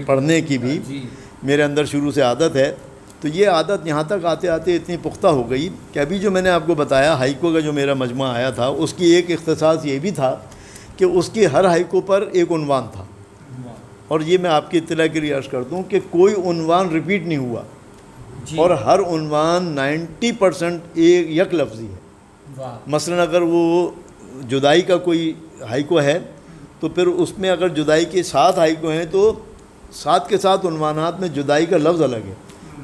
پڑھنے کی بھی میرے اندر شروع سے عادت ہے، تو یہ عادت یہاں تک آتے آتے اتنی پختہ ہو گئی کہ ابھی جو میں نے آپ کو بتایا ہائیکو کا جو میرا مجموعہ آیا تھا اس کی ایک اختصاص یہ بھی تھا کہ اس کی ہر ہائیکو پر ایک عنوان تھا، اور یہ میں آپ کی اطلاع کے لیے عرض کر دوں کہ کوئی عنوان ریپیٹ نہیں ہوا، اور ہر عنوان 90% یک لفظی ہے۔ مثلا اگر وہ جدائی کا کوئی ہائیکو ہے تو پھر اس میں اگر جدائی کے 7 ہائیکو ہیں تو 7 کے 7 عنوانات میں جدائی کا لفظ الگ ہے،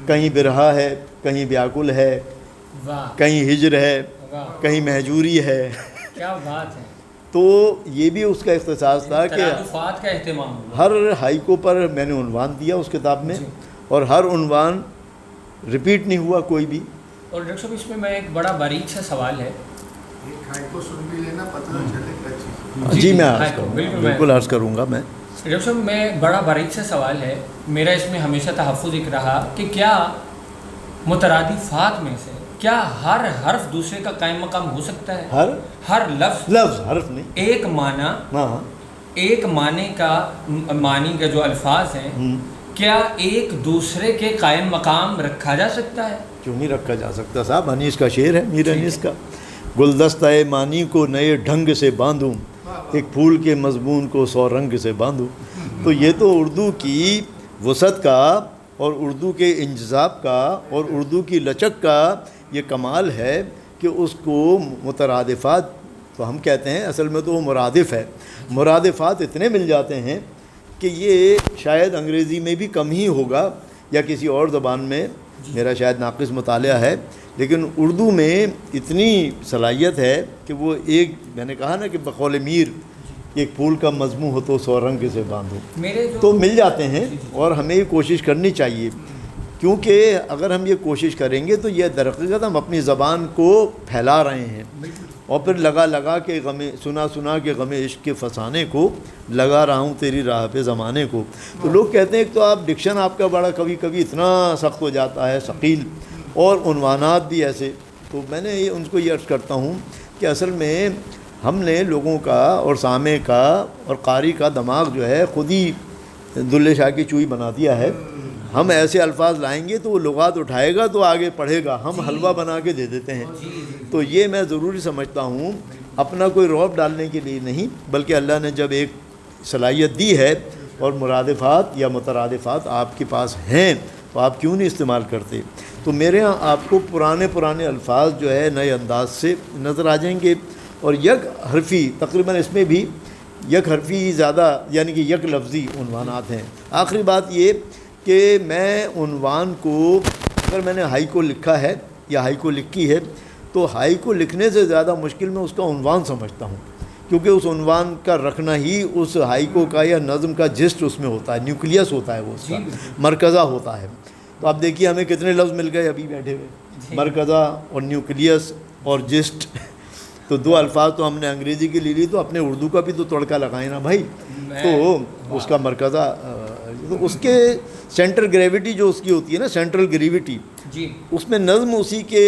کہیں برہا ہے، کہیں بیاکل ہے، کہیں ہجر ہے، کہیں مہجوری ہے۔ کیا بات ہے! تو یہ بھی اس کا اختصاص تھا کہ ترادفات کا اہتمام، ہر ہائیکو پر میں نے عنوان دیا اس کتاب میں، اور ہر عنوان ریپیٹ نہیں ہوا کوئی بھی۔ اور ڈاکٹر صاحب اس میں ایک بڑا باریک سا سوال ہے، ایک ہائیکو سن بھی لینا پتہ چلے کیا چیز۔ جی میں عرض کروں گا، بالکل عرض کروں گا میں۔ ڈاکٹر صاحب میں بڑا باریک سا سوال ہے میرا، اس میں ہمیشہ تحفظ ایک رہا کہ کیا مترادفات میں سے کیا ہر حرف دوسرے کا قائم مقام ہو سکتا ہے؟ ہر لفظ حرف نہیں، ایک معنی ایک معنی کا جو الفاظ ہیں کیا ایک دوسرے کے قائم مقام رکھا جا سکتا ہے؟ کیوں نہیں رکھا جا سکتا صاحب؟ انیس کا شعر ہے، میر انیس کا، گلدستہ معنی کو نئے ڈھنگ سے باندھوں، ایک پھول کے مضمون کو 100 رنگ سے باندھوں۔ تو یہ تو اردو کی وسعت کا اور اردو کے انجذاب کا اور اردو کی لچک کا یہ کمال ہے کہ اس کو مترادفات تو ہم کہتے ہیں، اصل میں تو وہ مرادف ہے، مرادفات اتنے مل جاتے ہیں کہ یہ شاید انگریزی میں بھی کم ہی ہوگا یا کسی اور زبان میں، میرا شاید ناقص مطالعہ ہے، لیکن اردو میں اتنی صلاحیت ہے کہ وہ ایک، میں نے کہا نا کہ بقول میر ایک پھول کا مضمون ہو تو 100 رنگ سے باندھو، تو مل جاتے ہیں۔ اور ہمیں یہ کوشش کرنی چاہیے، کیونکہ اگر ہم یہ کوشش کریں گے تو یہ در حقیقت ہم اپنی زبان کو پھیلا رہے ہیں، اور پھر لگا کے سنا کے غم عشق کے فسانے کو لگا رہا ہوں تیری راہ پہ زمانے کو۔ تو لوگ کہتے ہیں کہ تو آپ ڈکشن آپ کا بڑا کبھی کبھی اتنا سخت ہو جاتا ہے، ثقیل، اور عنوانات بھی ایسے۔ تو میں نے ان کو یہ عرض کرتا ہوں کہ اصل میں ہم نے لوگوں کا اور سامع کا اور قاری کا دماغ جو ہے خود ہی دلے شاہ کی چوئی بنا دیا ہے۔ ہم ایسے الفاظ لائیں گے تو وہ لغات اٹھائے گا تو آگے پڑھے گا، ہم حلوہ بنا کے دے دیتے ہیں۔ تو یہ میں ضروری سمجھتا ہوں، اپنا کوئی رعب ڈالنے کے لیے نہیں، بلکہ اللہ نے جب ایک صلاحیت دی ہے اور مرادفات یا مترادفات آپ کے پاس ہیں تو آپ کیوں نہیں استعمال کرتے؟ تو میرے ہاں آپ کو پرانے الفاظ جو ہے نئے انداز سے نظر آ جائیں گے، اور یک حرفی تقریباً اس میں بھی یک حرفی زیادہ، یعنی کہ یک لفظی عنوانات ہیں۔ آخری بات یہ کہ میں عنوان کو، اگر میں نے ہائی کو لکھا ہے یا ہائی کو لکھی ہے تو ہائی کو لکھنے سے زیادہ مشکل میں اس کا عنوان سمجھتا ہوں، کیونکہ اس عنوان کا رکھنا ہی اس ہائی کو کا یا نظم کا جسٹ اس میں ہوتا ہے، نیوکلیس ہوتا ہے، وہ اس کا مرکزہ ہوتا ہے۔ تو آپ دیکھیے ہمیں کتنے لفظ مل گئے ابھی بیٹھے ہوئے، مرکزہ اور نیوکلیس اور جسٹ۔ تو 2 الفاظ تو ہم نے انگریزی کی لے لی، تو اپنے اردو کا بھی تو تڑکا لگائیں نا بھائی۔ تو اس کا مرکزہ، تو اس کے سینٹر گریوٹی جو اس کی ہوتی ہے نا، سینٹرل گریوٹی، اس میں نظم اسی کے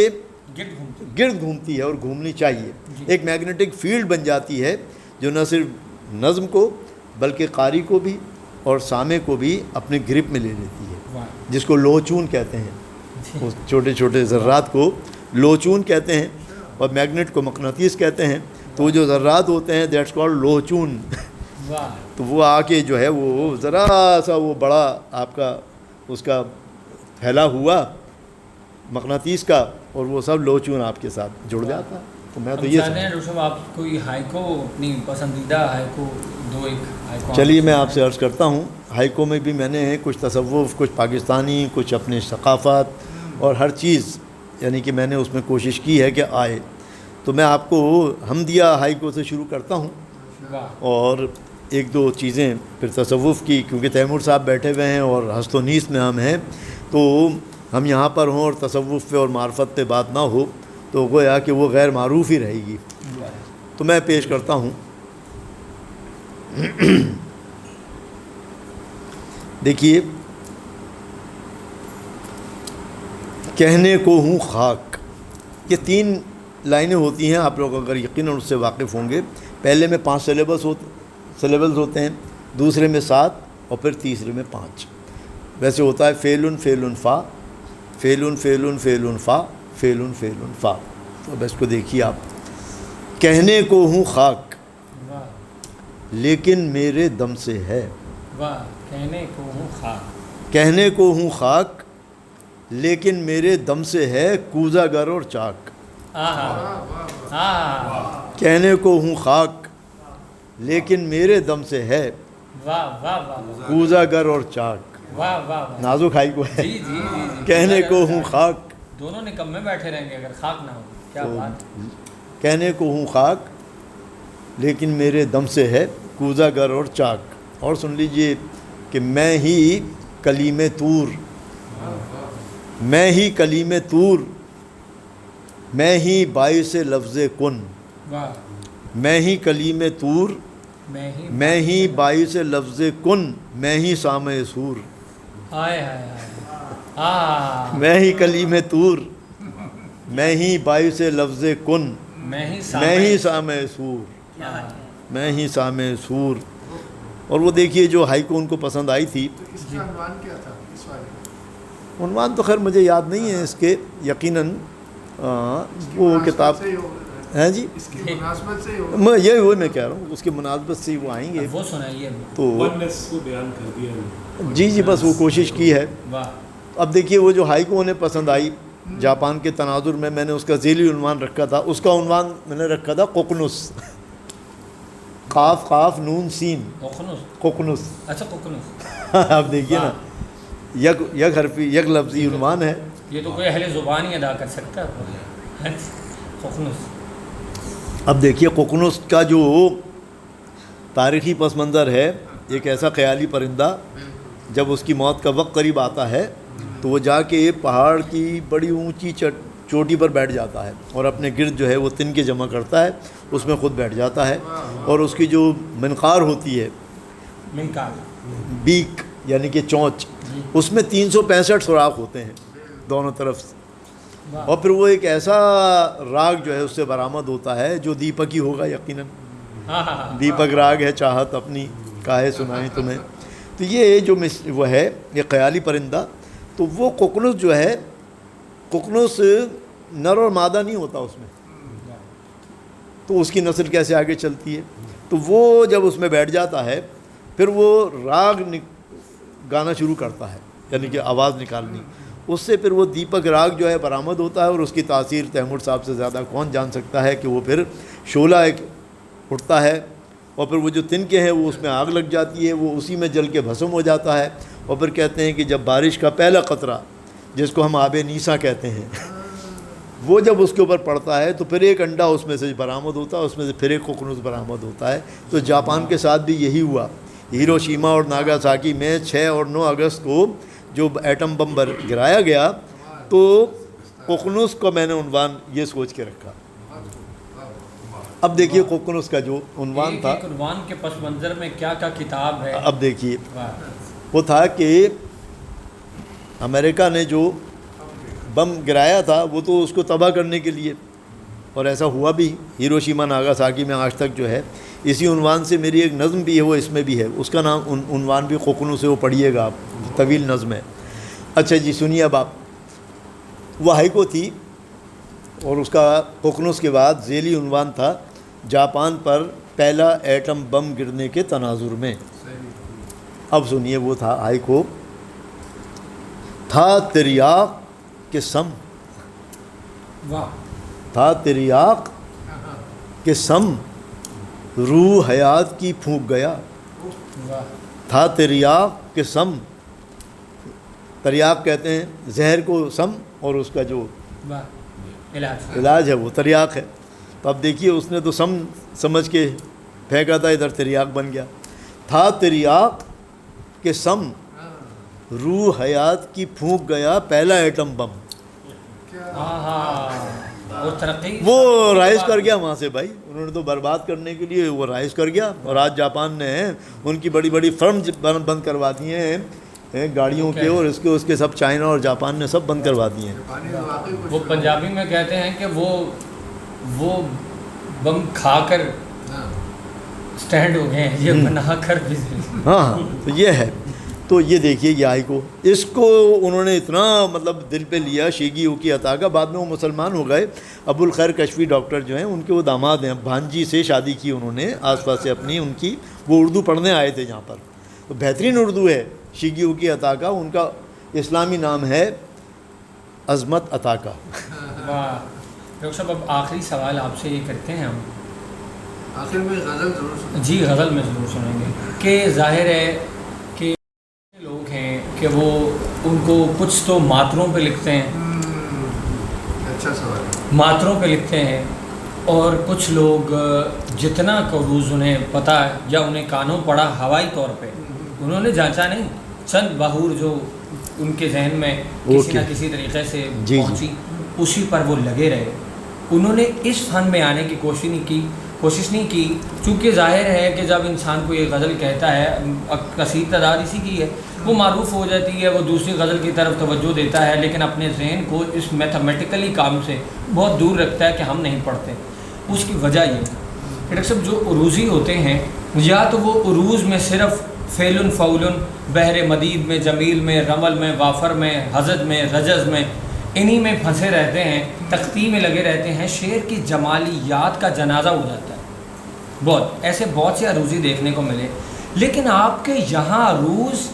گرد گھومتی ہے اور گھومنی چاہیے۔ ایک میگنیٹک فیلڈ بن جاتی ہے جو نہ صرف نظم کو بلکہ قاری کو بھی اور سامع کو بھی اپنے گرپ میں لے لیتی ہے، جس کو لوچون کہتے ہیں۔ اس چھوٹے چھوٹے ذرات کو لوچون کہتے ہیں، اور میگنیٹ کو مقناطیس کہتے ہیں۔ تو جو ذرات ہوتے ہیں دیٹس کالڈ لوچون۔ تو وہ آ کے جو ہے وہ ذرا سا وہ بڑا آپ کا اس کا پھیلا ہوا مقناطیس کا، اور وہ سب لوچون آپ کے ساتھ جڑ جاتا ہے۔ تو میں تو یہ آپ کوئی ہائیکو اپنی پسندیدہ ہائیکو چلیے میں آپ سے عرض کرتا ہوں، ہائیکو میں بھی میں نے کچھ تصوف، کچھ پاکستانی، کچھ اپنے ثقافت اور ہر چیز، یعنی کہ میں نے اس میں کوشش کی ہے کہ آئے۔ تو میں آپ کو حمدیہ ہائیکو سے شروع کرتا ہوں، اور 1-2 چیزیں پھر تصوف کی، کیونکہ تیمور صاحب بیٹھے ہوئے ہیں اور ہست و نیست میں ہم ہیں، تو ہم یہاں پر ہوں اور تصوف پہ اور معرفت پہ بات نہ ہو تو گویا کہ وہ غیر معروف ہی رہے گی۔ تو میں پیش کرتا ہوں، دیکھیے، کہنے کو ہوں خاک، یہ 3 لائنیں ہوتی ہیں، آپ لوگ اگر یقیناً اس سے واقف ہوں گے۔ پہلے میں 5 سلیبلز ہوتے ہیں، دوسرے میں 7، اور پھر تیسرے میں 5۔ ویسے ہوتا ہے فعل فعل فا، فعل فعل فعل فا، فعل فعل فا۔ تو اب اس کو دیکھیے آپ، کہنے کو ہوں خاک لیکن میرے دم سے ہے، کہنے کو ہوں خاک، کہنے کو ہوں خاک لیکن میرے دم سے ہے کوزہ گر اور چاک۔ کہنے کو ہوں خاک لیکن میرے دم سے ہے کوزہ گر اور چاک۔ نازک ہائی کو ہے، کہنے کو ہوں خاک، دونوں نکمے بیٹھے رہیں گے اگر خاک نہ ہو، کیا بات۔ کہنے کو ہوں خاک لیکن میرے دم سے ہے کوزہ گر اور چاک۔ اور سن لیجئے کہ میں ہی کلیم طور، میں ہی کلیم طور، میں ہی باعث لفظ کن، میں ہی کلیم طور، میں ہی باعث لفظ کن، میں ہی سامع سور۔ میں ہی کلیم طور، میں ہی باعث لفظ کن، میں ہی سامع سور، میں ہی سامع سور۔ اور وہ دیکھیے جو ہائیکو ان کو پسند آئی تھی. تو اس کا عنوان کیا تھا اس والے کا؟ عنوان تو خیر مجھے یاد نہیں ہے اس کے یقیناً. وہ مناسبت کتاب سے ہی ہوگا، ہیں جی، اس کی مناسبت سے ہی ہوگا. میں یہی وہ میں کہہ رہا ہوں اس کی مناسبت سے ہی وہ آئیں گے. وہ سنائیے. تو ونس کو بیان کر دیا. جی بس وہ کوشش کی ہے. واہ. اب دیکھیے وہ جو ہائیکو انہیں پسند آئی جاپان کے تناظر میں نے اس کا ذیلی عنوان رکھا تھا. اس کا عنوان میں نے رکھا تھا ققنس. قاف قاف نون سین ققنس. ققنس. اچھا ققنس. اب دیکھیے نا یک حرفی یک لفظی عنوان ہے. یہ تو کوئی اہل زبان ہی ادا کر سکتا ہے. ققنس. اب دیکھیے ققنس کا جو تاریخی پس منظر ہے، ایک ایسا خیالی پرندہ جب اس کی موت کا وقت قریب آتا ہے تو وہ جا کے پہاڑ کی بڑی اونچی چوٹی پر بیٹھ جاتا ہے اور اپنے گرد جو ہے وہ تنکے جمع کرتا ہے، اس میں خود بیٹھ جاتا ہے. اور اس کی جو منقار ہوتی ہے، منکار. بیک یعنی کہ چونچ، اس میں 365 سوراخ ہوتے ہیں دونوں طرف سے. اور پھر وہ ایک ایسا راگ جو ہے اس سے برآمد ہوتا ہے جو دیپک ہی ہوگا یقیناً. دیپک راگ ہے چاہت اپنی کاہے سنائیں تمہیں. تو یہ جو وہ ہے یہ خیالی پرندہ، تو وہ ققنس جو ہے، ققنس نر اور مادہ نہیں ہوتا اس میں، تو اس کی نسل کیسے آگے چلتی ہے. تو وہ جب اس میں بیٹھ جاتا ہے پھر وہ راگ گانا شروع کرتا ہے، یعنی کہ آواز نکالنی. اس سے پھر وہ دیپک راگ جو ہے برآمد ہوتا ہے. اور اس کی تاثیر تیمور صاحب سے زیادہ کون جان سکتا ہے کہ وہ پھر شعلہ ایک اٹھتا ہے اور پھر وہ جو تنکے ہیں وہ اس میں آگ لگ جاتی ہے، وہ اسی میں جل کے بھسم ہو جاتا ہے. اور پھر کہتے ہیں کہ جب بارش کا پہلا قطرہ جس کو ہم آب نیسا کہتے ہیں وہ جب اس کے اوپر پڑتا ہے تو پھر ایک انڈا اس میں سے برآمد ہوتا ہے، اس میں سے پھر ایک ققنس برآمد ہوتا ہے. تو جاپان کے ساتھ بھی یہی ہوا. ہیروشیما اور ناگاساکی میں 6 اور 9 اگست کو جو ایٹم بم گرایا گیا تو ققنس کو میں نے عنوان یہ سوچ کے رکھا. اب دیکھیے ققنس کا جو عنوان تھا، ایک عنوان کے پس منظر میں کیا کتاب ہے. اب دیکھیے واہ. وہ تھا کہ امریکہ نے جو بم گرایا تھا وہ تو اس کو تباہ کرنے کے لیے، اور ایسا ہوا بھی. ہیروشیما ناگاساکی میں آج تک جو ہے اسی عنوان سے میری ایک نظم بھی ہے، وہ اس میں بھی ہے، اس کا نام عنوان بھی ققنس ہے، وہ پڑھیے گا آپ، طویل نظم ہے. اچھا جی سنیے اب آپ. وہ ہائیکو تھی اور اس کا ققنس کے بعد ذیلی عنوان تھا جاپان پر پہلا ایٹم بم گرنے کے تناظر میں. اب سنیے وہ تھا ہائیکو. تھا تریاق کے سم، واہ. تھا تریاق کے سم روح حیات کی پھونک گیا. واہ. تھا تریاق کے سم، تریاق کہتے ہیں زہر کو، سم اور اس کا جو واہ علاج. علاج ہے وہ تریاق ہے. تو اب دیکھیے اس نے تو سم سمجھ کے پھینکا تھا، ادھر تریاق بن گیا. تھا تریاق کے سم روح حیات کی پھونک گیا پہلا ایٹم بم. اور ترقی وہ رائز کر گیا وہاں سے بھائی، انہوں نے تو برباد کرنے کے لیے وہ رائز کر گیا. اور آج جاپان نے ان کی بڑی بڑی فرم بند کروا دی ہیں گاڑیوں کے، اور اس کے سب چائنا اور جاپان نے سب بند کروا دیے ہیں. وہ پنجابی میں کہتے ہیں کہ وہ بم کھا کر سٹینڈ ہو گئے ہیں، یہ بنا کر بزنس. ہاں تو یہ ہے. تو یہ دیکھیے یہ ہائیکو، اس کو انہوں نے اتنا مطلب دل پہ لیا شیگی اوکی عطا کا. بعد میں وہ مسلمان ہو گئے. ابو الخیر کشفی ڈاکٹر جو ہیں ان کے وہ داماد ہیں، بھانجی سے شادی کی انہوں نے آس پاس سے اپنی ان کی. وہ اردو پڑھنے آئے تھے یہاں پر، تو بہترین اردو ہے شیگی اوکی عطا کا. ان کا اسلامی نام ہے عظمت عطا کا. واہ. ڈاکٹر صاحب اب آخری سوال آپ سے یہ کرتے ہیں ہم، آخر میں غزل ضرور سنیں. جی غزل میں ضرور سنیں گے. کہ ظاہر ہے کہ لوگ ہیں کہ وہ ان کو کچھ تو ماتروں پہ لکھتے ہیں، اچھا سوال ہے. ماتروں پہ لکھتے ہیں، اور کچھ لوگ جتنا قروض انہیں پتہ ہے یا انہیں کانوں پڑا ہوائی طور پہ، انہوں نے جانچا نہیں، چند بہور جو ان کے ذہن میں کسی نہ کسی طریقے سے پہنچی اسی پر وہ لگے رہے. انہوں نے اس فن میں آنے کی کوشش نہیں کی، چونکہ ظاہر ہے کہ جب انسان کو یہ غزل کہتا ہے، کثیر تعداد اسی کی ہے، وہ معروف ہو جاتی ہے، وہ دوسری غزل کی طرف توجہ دیتا ہے، لیکن اپنے ذہن کو اس میتھمیٹیکلی کام سے بہت دور رکھتا ہے کہ ہم نہیں پڑھتے. اس کی وجہ یہ ہے کہ ڈاکٹر صاحب جو عروضی ہوتے ہیں یا تو وہ عروض میں صرف فعل فعول بحر مدید میں جمیل میں رمل میں وافر میں حزج میں رجز میں انہی میں پھنسے رہتے ہیں، تختی میں لگے رہتے ہیں، شعر کی جمالیات کا جنازہ ہو جاتا ہے. بہت سے عروضی دیکھنے کو ملے، لیکن آپ کے یہاں عروض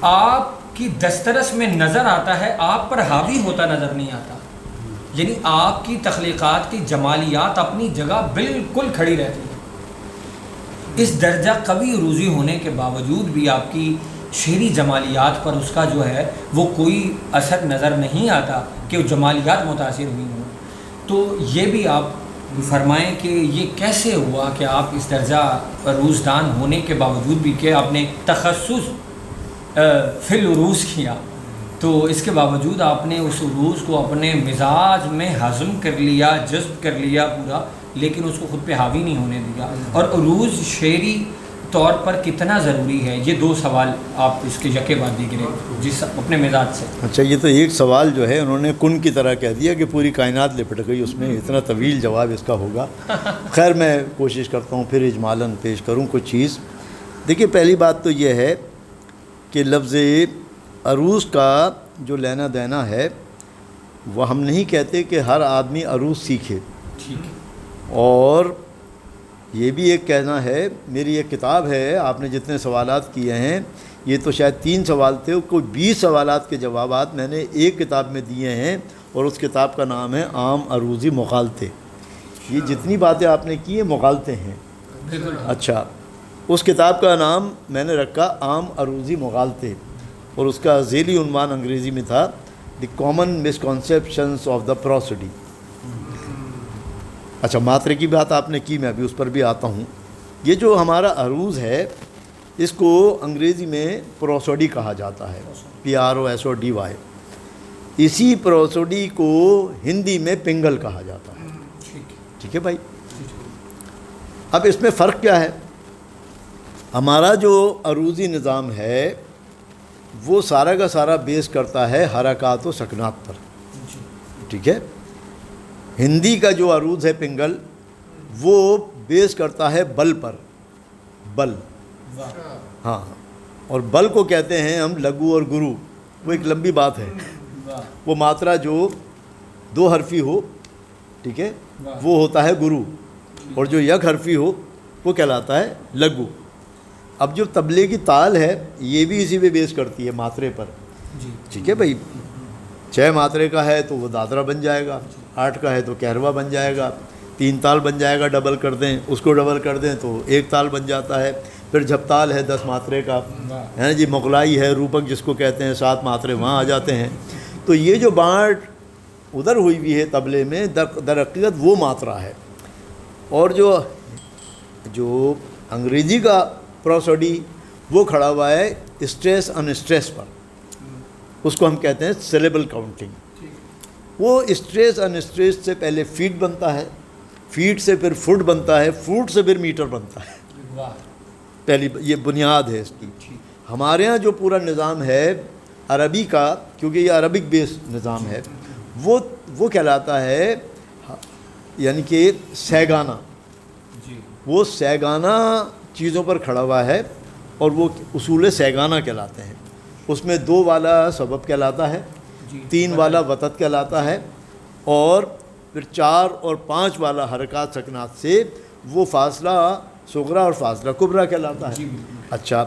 آپ کی دسترس میں نظر آتا ہے، آپ پر حاوی ہوتا نظر نہیں آتا. یعنی آپ کی تخلیقات کی جمالیات اپنی جگہ بالکل کھڑی رہتی ہے. اس درجہ قوی عروضی ہونے کے باوجود بھی آپ کی شعری جمالیات پر اس کا جو ہے وہ کوئی اثر نظر نہیں آتا کہ وہ جمالیات متاثر ہوئی ہوں. تو یہ بھی آپ فرمائیں کہ یہ کیسے ہوا کہ آپ اس درجہ عروضدان ہونے کے باوجود بھی کہ آپ نے تخصص فی العروض کیا، تو اس کے باوجود آپ نے اس عروض کو اپنے مزاج میں ہضم کر لیا، جذب کر لیا پورا، لیکن اس کو خود پہ حاوی نہیں ہونے دیا. اور عروض شعری طور پر کتنا ضروری ہے، یہ دو سوال آپ اس کے یکے بعد دیکھ جس اپنے مزاج سے. اچھا، یہ تو ایک سوال جو ہے انہوں نے کن کی طرح کہہ دیا کہ پوری کائنات لپٹ گئی اس میں، اتنا طویل جواب اس کا ہوگا. خیر میں کوشش کرتا ہوں پھر اجمالاً پیش کروں کچھ چیز. دیکھیے، پہلی بات تو یہ ہے کہ لفظ عروض کا جو لینا دینا ہے وہ ہم نہیں کہتے کہ ہر آدمی عروض سیکھے. اور یہ بھی ایک کہنا ہے، میری ایک کتاب ہے، آپ نے جتنے سوالات کیے ہیں یہ تو شاید 3 سوال تھے، کوئی 20 سوالات کے جوابات میں نے ایک کتاب میں دیے ہیں، اور اس کتاب کا نام ہے عام عروضی مغالطے. یہ جتنی باتیں آپ نے کی ہیں مغالطے ہیں. اچھا، اس کتاب کا نام میں نے رکھا عام عروضی مغالطے، اور اس کا ذیلی عنوان انگریزی میں تھا the common misconceptions of the prosody. اچھا، ماترے کی بات آپ نے کی، میں ابھی اس پر بھی آتا ہوں. یہ جو ہمارا عروض ہے اس کو انگریزی میں پروسوڈی کہا جاتا ہے، PROSODY. اسی پروسوڈی کو ہندی میں پنگل کہا جاتا ہے. ٹھیک ہے بھائی. اب اس میں فرق کیا ہے؟ ہمارا جو عروضی نظام ہے وہ سارا کا سارا بیس کرتا ہے حرکات و سکنات پر. ٹھیک ہے. ہندی کا جو عروض ہے پنگل وہ بیس کرتا ہے بل پر. بل، ہاں، اور بل کو کہتے ہیں ہم لگو اور گرو. وہ ایک لمبی بات ہے. وہ ماترا جو 2 حرفی ہو، ٹھیک ہے، وہ ہوتا ہے گرو، اور جو یک حرفی ہو وہ کہلاتا ہے لگو. اب جو تبلے کی تال ہے یہ بھی اسی پہ بیس کرتی ہے ماترے پر. ٹھیک ہے بھائی. 6 ماترے کا ہے تو وہ دادرا بن جائے گا، 8 کا ہے تو کہروا بن جائے گا، 3 تال بن جائے گا، ڈبل کر دیں اس کو، ڈبل کر دیں تو 1 تال بن جاتا ہے. پھر جھپتال ہے 10 ماترے کا ہے نا جی. مغلائی ہے، روپک جس کو کہتے ہیں، 7 ماترے وہاں آ جاتے ہیں. تو یہ جو بانٹ ادھر ہوئی ہوئی ہے طبلے میں در حقیقت وہ ماترا ہے. اور جو انگریزی کا پروسوڈی وہ کھڑا ہوا ہے اسٹریس ان اسٹریس پر. اس کو ہم کہتے ہیں سلیبل کاؤنٹنگ. وہ اسٹریس ان اسٹریس سے پہلے فیٹ بنتا ہے، فیٹ سے پھر فٹ بنتا ہے، فٹ سے پھر میٹر بنتا ہے. پہلی یہ بنیاد ہے اس کی. ہمارے ہاں جو پورا نظام ہے عربی کا، کیونکہ یہ عربک بیس نظام ہے، وہ کہلاتا ہے یعنی کہ سیگانہ. وہ سیگانہ چیزوں پر کھڑا ہوا ہے، اور وہ اصول سیگانہ کہلاتے ہیں. اس میں 2 والا سبب کہلاتا ہے، 3 والا وطد کہلاتا ہے، اور پھر 4 اور 5 والا حرکات سکنات سے وہ فاصلہ صغرا اور فاصلہ کبرا کہلاتا ہے. اچھا،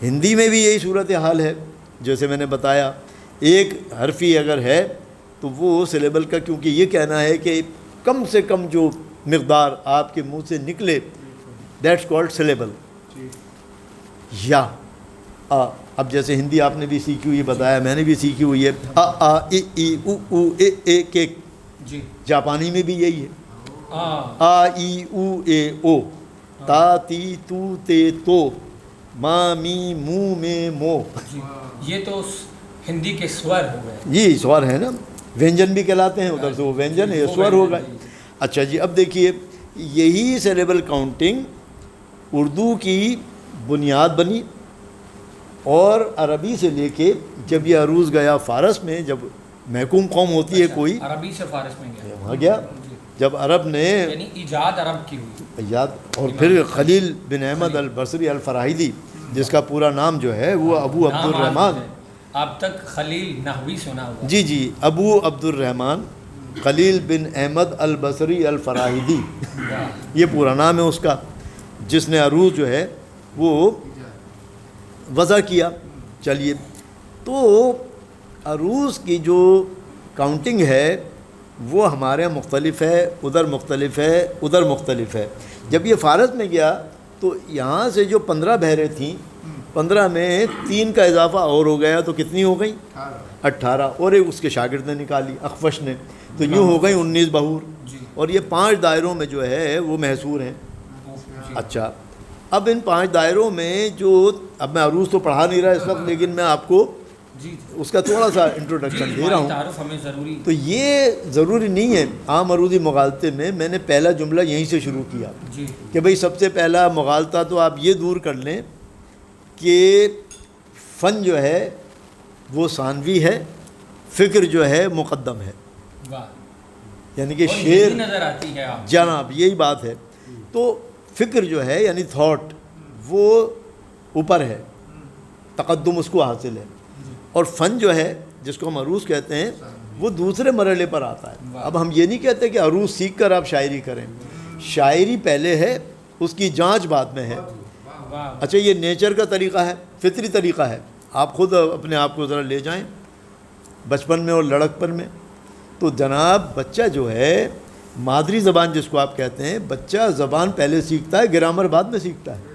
ہندی میں بھی یہی صورت حال ہے. جیسے میں نے بتایا، 1 حرفی اگر ہے تو وہ سلیبل کا، کیونکہ یہ کہنا ہے کہ کم سے کم جو مقدار آپ کے منہ سے نکلے دیٹس کالڈ سلیبل. یا اب جیسے ہندی آپ نے بھی سیکھی ہوئی، بتایا میں نے بھی سیکھی ہوئی ہے، آ ای ای او او اے اے کے. جاپانی میں بھی یہی ہے، آ ای او اے او، تا تی تو تے تو، ما می مو میں مو. یہ تو ہندی کے سور ہو گئے. یہ سور ہے نا، وینجن بھی کہلاتے ہیں، ادھر سے وہ وینجن ہے، یہ سور ہو گئے. اچھا جی، اب دیکھیے یہی سلیبل کاؤنٹنگ اردو کی بنیاد بنی، اور عربی سے لے کے جب یہ عروض گیا فارس میں، جب محکوم قوم ہوتی ہے کوئی، عربی سے فارس میں گیا، وہاں گیا جب عرب نے یعنی ایجاد عرب کی ہوئی. یاد، اور پھر خلیل بن احمد البصری الفراہیدی جس کا پورا نام جو ہے وہ ابو عبد نام الرحمن، ہے. آپ تک خلیل نحوی سنا ہوا. جی جی، ابو عبد الرحمن خلیل بن احمد البصری الفراہیدی یہ پورا نام ہے اس کا، جس نے عروض جو ہے وہ وضع کیا. چلیے، تو عروض کی جو کاؤنٹنگ ہے وہ ہمارے یہاں مختلف ہے، ادھر مختلف ہے، ادھر مختلف ہے. جب یہ فارس میں گیا تو یہاں سے جو 15 بحریں تھیں، 15 میں 3 کا اضافہ اور ہو گیا تو کتنی ہو گئیں؟ 18. اور ایک اس کے شاگرد نے نکالی، اخفش نے، تو یوں ہو گئیں 19 بحور. اور یہ 5 دائروں میں جو ہے وہ محصور ہیں. اچھا، اب ان 5 دائروں میں جو، اب میں عروض تو پڑھا نہیں رہا اس وقت، لیکن میں آپ کو اس کا تھوڑا سا انٹروڈکشن دے رہا ہوں. تعارف ہمیں ضروری. تو یہ ضروری نہیں ہے. عام عروضی مغالطے میں نے پہلا جملہ یہیں سے شروع کیا کہ بھئی سب سے پہلا مغالطہ تو آپ یہ دور کر لیں کہ فن جو ہے وہ ثانوی ہے، فکر جو ہے مقدم ہے. یعنی کہ شعر نظر آتی ہے آپ. جناب یہی بات ہے. تو فکر جو ہے یعنی تھاٹ وہ اوپر ہے، تقدم اس کو حاصل ہے، اور فن جو ہے جس کو ہم عروض کہتے ہیں وہ دوسرے مرحلے پر آتا ہے. اب ہم یہ نہیں کہتے کہ عروض سیکھ کر آپ شاعری کریں، شاعری پہلے ہے، اس کی جانچ بعد میں ہے. اچھا، یہ نیچر کا طریقہ ہے، فطری طریقہ ہے. آپ خود اپنے آپ کو ذرا لے جائیں بچپن میں اور لڑکپن میں، تو جناب بچہ جو ہے مادری زبان جس کو آپ کہتے ہیں، بچہ زبان پہلے سیکھتا ہے، گرامر بعد میں سیکھتا ہے.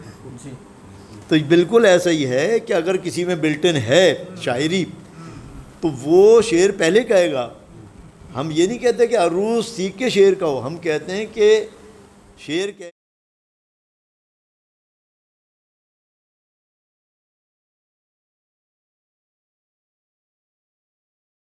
تو بالکل ایسا ہی ہے کہ اگر کسی میں بلٹن ہے شاعری تو وہ شعر پہلے کہے گا. ہم یہ نہیں کہتے کہ عروض سیکھ کے شعر کہو، ہم کہتے ہیں کہ شعر